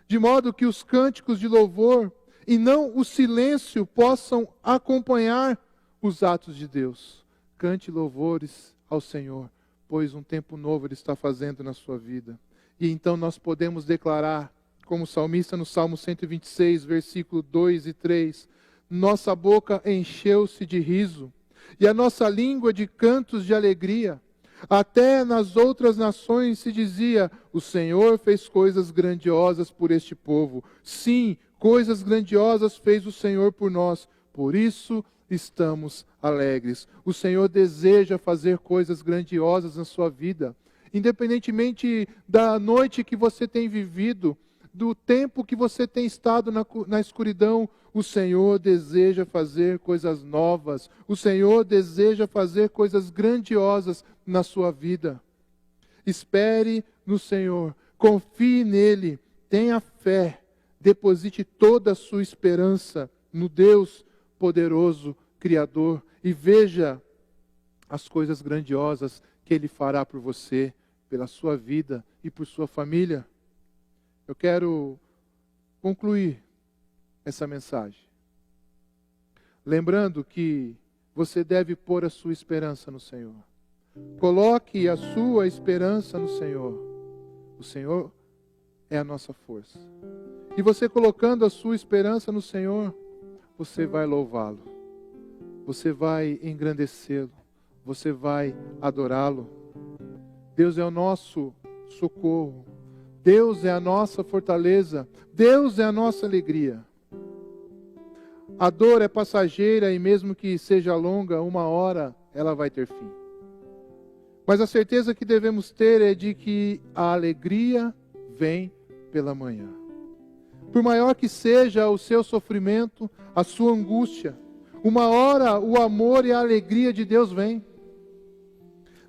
De modo que os cânticos de louvor e não o silêncio possam acompanhar os atos de Deus. Cante louvores ao Senhor, pois um tempo novo Ele está fazendo na sua vida. E então nós podemos declarar, como o salmista no Salmo 126, versículo 2 e 3, nossa boca encheu-se de riso, e a nossa língua de cantos de alegria. Até nas outras nações se dizia, o Senhor fez coisas grandiosas por este povo. Sim, coisas grandiosas fez o Senhor por nós, por isso estamos alegres. O Senhor deseja fazer coisas grandiosas na sua vida. Independentemente da noite que você tem vivido, do tempo que você tem estado na escuridão, o Senhor deseja fazer coisas novas. O Senhor deseja fazer coisas grandiosas na sua vida. Espere no Senhor, confie nele, tenha fé, deposite toda a sua esperança no Deus poderoso, Criador, e veja as coisas grandiosas que Ele fará por você, pela sua vida e por sua família. Eu quero concluir essa mensagem, lembrando que você deve pôr a sua esperança no Senhor. Coloque a sua esperança no Senhor. O Senhor é a nossa força. E você colocando a sua esperança no Senhor, você vai louvá-lo. Você vai engrandecê-lo. Você vai adorá-lo. Deus é o nosso socorro. Deus é a nossa fortaleza. Deus é a nossa alegria. A dor é passageira e mesmo que seja longa, uma hora ela vai ter fim. Mas a certeza que devemos ter é de que a alegria vem pela manhã. Por maior que seja o seu sofrimento, a sua angústia, uma hora o amor e a alegria de Deus vem.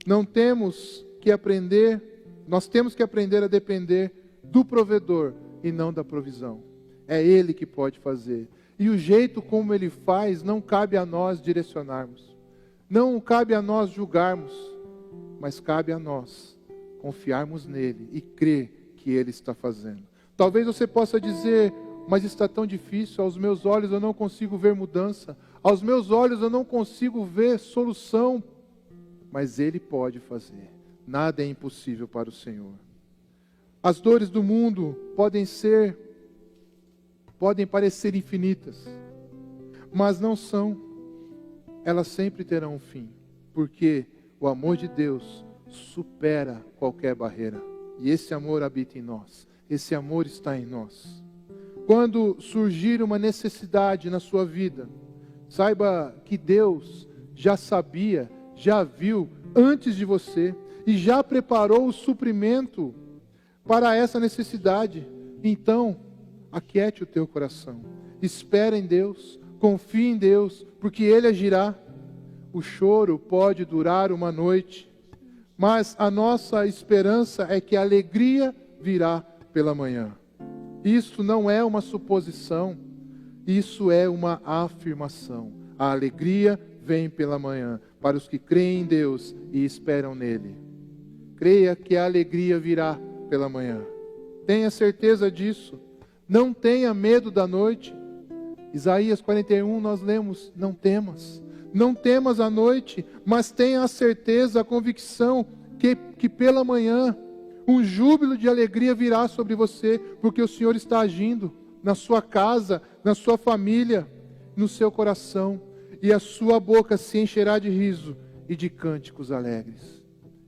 Nós temos que aprender a depender do provedor e não da provisão. É Ele que pode fazer. E o jeito como Ele faz não cabe a nós direcionarmos. Não cabe a nós julgarmos, mas cabe a nós confiarmos nele e crer que Ele está fazendo. Talvez você possa dizer, mas está tão difícil, aos meus olhos eu não consigo ver mudança, aos meus olhos eu não consigo ver solução, mas Ele pode fazer. Nada é impossível para o Senhor. As dores do mundo podem parecer infinitas, mas não são. Elas sempre terão um fim, porque o amor de Deus supera qualquer barreira. E esse amor habita em nós. Esse amor está em nós. Quando surgir uma necessidade na sua vida, saiba que Deus já sabia, já viu antes de você e já preparou o suprimento para essa necessidade. Então, aquiete o teu coração. Espera em Deus, confie em Deus, porque Ele agirá. O choro pode durar uma noite, mas a nossa esperança é que a alegria virá pela manhã. Isso não é uma suposição, isso é uma afirmação. A alegria vem pela manhã para os que creem em Deus e esperam nele. Creia que a alegria virá pela manhã. Tenha certeza disso. Não tenha medo da noite. Isaías 41 nós lemos, não temas. Não temas a noite, mas tenha a certeza, a convicção que pela manhã um júbilo de alegria virá sobre você, porque o Senhor está agindo na sua casa, na sua família, no seu coração, e a sua boca se encherá de riso e de cânticos alegres.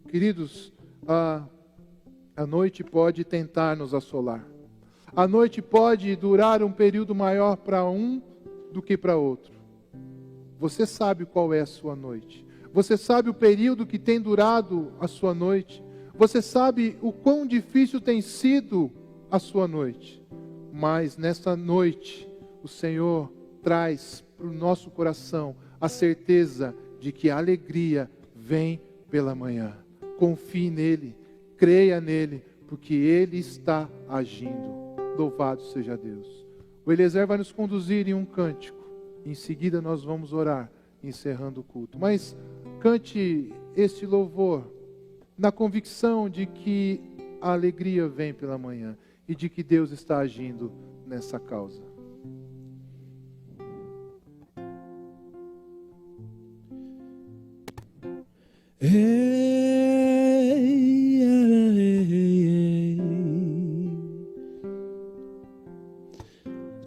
Queridos, a noite pode tentar nos assolar. A noite pode durar um período maior para um do que para outro. Você sabe qual é a sua noite. Você sabe o período que tem durado a sua noite. Você sabe o quão difícil tem sido a sua noite. Mas nesta noite, o Senhor traz para o nosso coração a certeza de que a alegria vem pela manhã. Confie nele, creia nele, porque Ele está agindo. Louvado seja Deus. O Eliezer vai nos conduzir em um cântico. Em seguida nós vamos orar, encerrando o culto. Mas cante este louvor na convicção de que a alegria vem pela manhã e de que Deus está agindo nessa causa.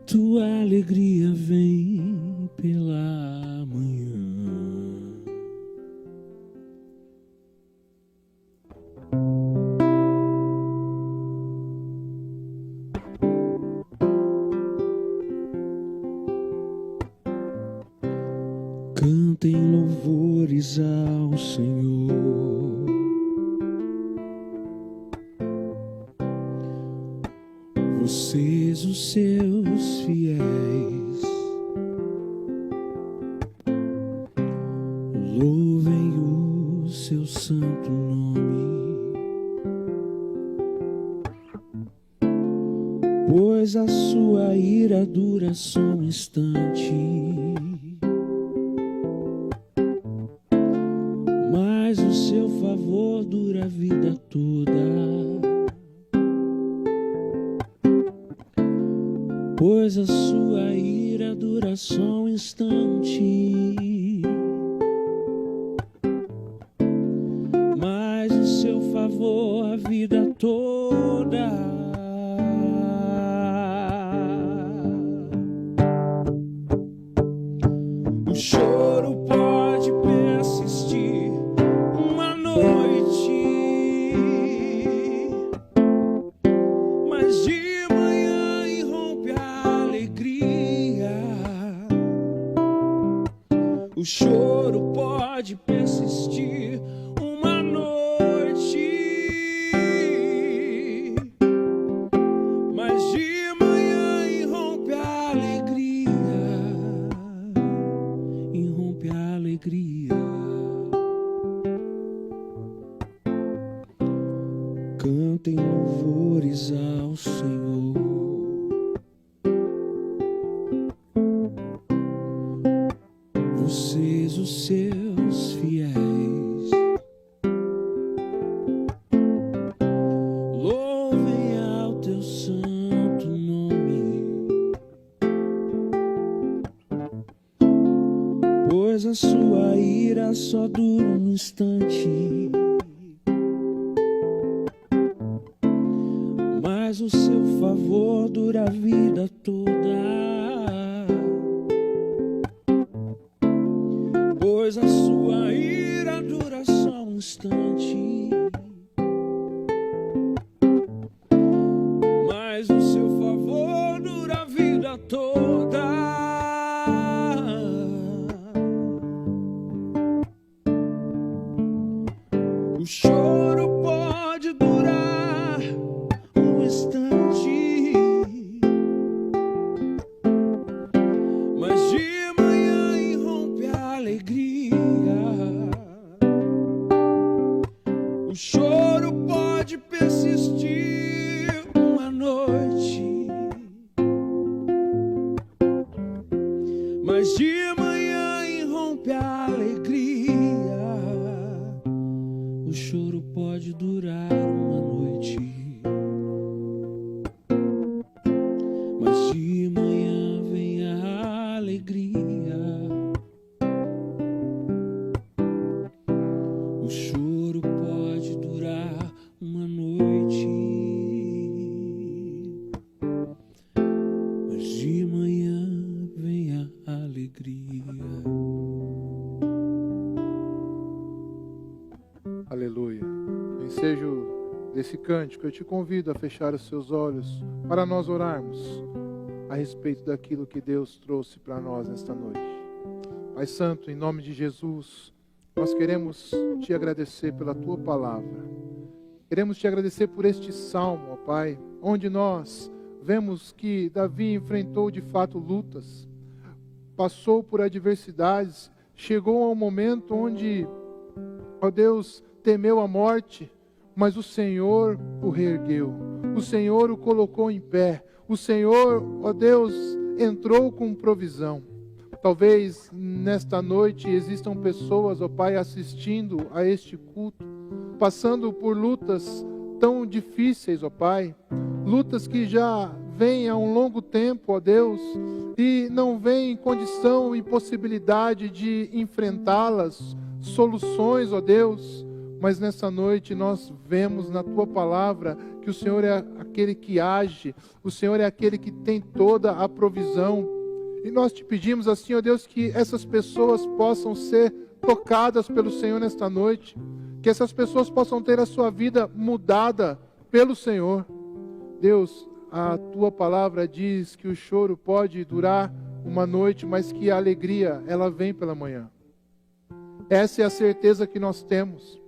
Tua alegria vem pela manhã. Cantem louvores ao Senhor. Você os seus fiéis louvem o seu santo nome, pois a sua ira dura só um instante, mas o seu favor dura a vida toda. Pois a sua ira dura só um instante, mas o seu favor a vida toda. O choro pode persistir uma noite, mas de manhã irrompe a alegria. O choro pode persistir uma noite, mas de manhã irrompe a alegria. Irrompe a alegria. Cantem louvores ao Senhor. Vocês, os seus fiéis, louvem ao teu santo nome, pois a sua ira só dura um instante, mas o seu favor dura a vida toda. Pois a sua ira dura só um instante, mas o seu favor dura a vida toda. O choro pode durar um instante, mas de manhã irrompe a alegria. O choro pode persistir uma noite, mas de manhã irrompe a alegria. O choro pode durar uma noite, mas de manhã vem a alegria. O choro pode durar uma noite, mas de manhã vem a alegria. Aleluia. Ensejo desse cântico, eu te convido a fechar os seus olhos para nós orarmos a respeito daquilo que Deus trouxe para nós nesta noite. Pai Santo, em nome de Jesus, nós queremos te agradecer pela tua palavra. Queremos te agradecer por este salmo, ó Pai, onde nós vemos que Davi enfrentou de fato lutas, passou por adversidades, chegou ao momento onde, ó Deus, temeu a morte, mas o Senhor o reergueu, o Senhor o colocou em pé, o Senhor, ó Deus, entrou com provisão. Talvez nesta noite existam pessoas, ó Pai, assistindo a este culto, passando por lutas tão difíceis, ó Pai, lutas que já vêm há um longo tempo, ó Deus, e não vêm condição e possibilidade de enfrentá-las, soluções, ó Deus. Mas nessa noite nós vemos na Tua Palavra que o Senhor é aquele que age, o Senhor é aquele que tem toda a provisão. E nós te pedimos assim, ó Deus, que essas pessoas possam ser tocadas pelo Senhor nesta noite, que essas pessoas possam ter a sua vida mudada pelo Senhor. Deus, a Tua Palavra diz que o choro pode durar uma noite, mas que a alegria, ela vem pela manhã. Essa é a certeza que nós temos,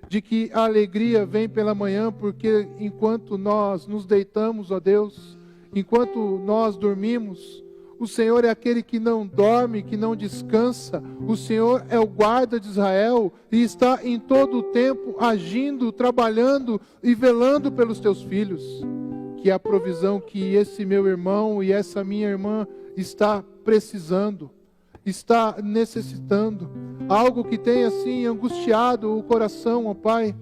de que a alegria vem pela manhã, porque enquanto nós nos deitamos, ó Deus, enquanto nós dormimos. O Senhor é aquele que não dorme, que não descansa. O Senhor é o guarda de Israel e está em todo o tempo agindo, trabalhando e velando pelos teus filhos. Que a provisão que esse meu irmão e essa minha irmã está precisando, está necessitando, algo que tenha assim angustiado o coração, ó Pai,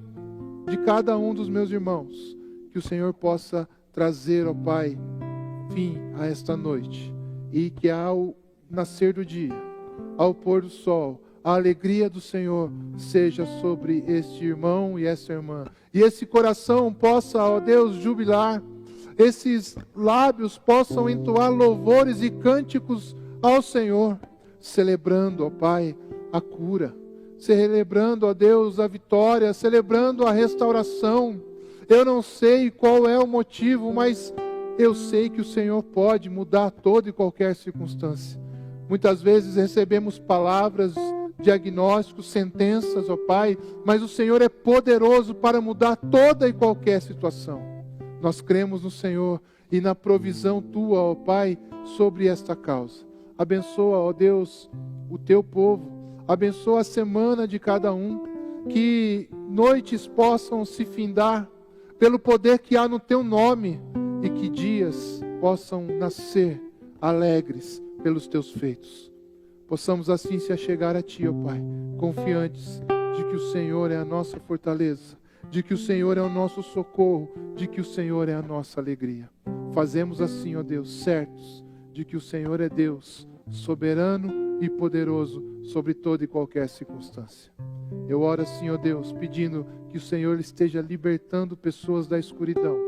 de cada um dos meus irmãos, que o Senhor possa trazer, ó Pai, fim a esta noite, e que ao nascer do dia, ao pôr do sol, a alegria do Senhor seja sobre este irmão e essa irmã, e esse coração possa, ó Deus, jubilar, esses lábios possam entoar louvores e cânticos ao Senhor, celebrando, ó Pai, a cura, celebrando, ó Deus, a vitória, celebrando a restauração. Eu não sei qual é o motivo, mas eu sei que o Senhor pode mudar toda e qualquer circunstância. Muitas vezes recebemos palavras, diagnósticos, sentenças, ó Pai, mas o Senhor é poderoso para mudar toda e qualquer situação. Nós cremos no Senhor e na provisão Tua, ó Pai, sobre esta causa. Abençoa, ó Deus, o Teu povo. Abençoa a semana de cada um. Que noites possam se findar pelo poder que há no Teu nome. E que dias possam nascer alegres pelos Teus feitos. Possamos assim se achegar a Ti, ó Pai, confiantes de que o Senhor é a nossa fortaleza, de que o Senhor é o nosso socorro, de que o Senhor é a nossa alegria. Fazemos assim, ó Deus, certos de que o Senhor é Deus, soberano e poderoso sobre toda e qualquer circunstância. Eu oro assim, ó Deus, pedindo que o Senhor esteja libertando pessoas da escuridão,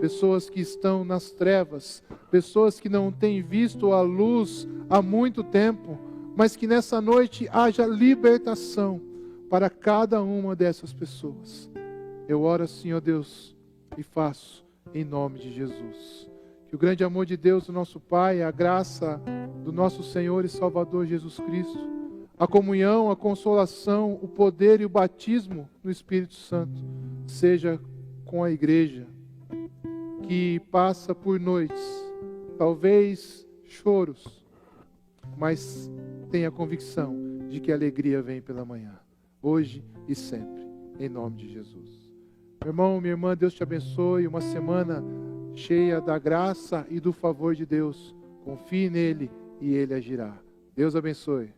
pessoas que estão nas trevas, pessoas que não têm visto a luz há muito tempo, mas que nessa noite haja libertação para cada uma dessas pessoas. Eu oro assim, ó Deus, e faço em nome de Jesus. Que o grande amor de Deus, o nosso Pai, a graça do nosso Senhor e Salvador Jesus Cristo, a comunhão, a consolação, o poder e o batismo no Espírito Santo, seja com a igreja, que passa por noites, talvez choros, mas tenha convicção de que a alegria vem pela manhã, hoje e sempre, em nome de Jesus. Meu irmão, minha irmã, Deus te abençoe, uma semana cheia da graça e do favor de Deus. Confie nele e ele agirá. Deus abençoe.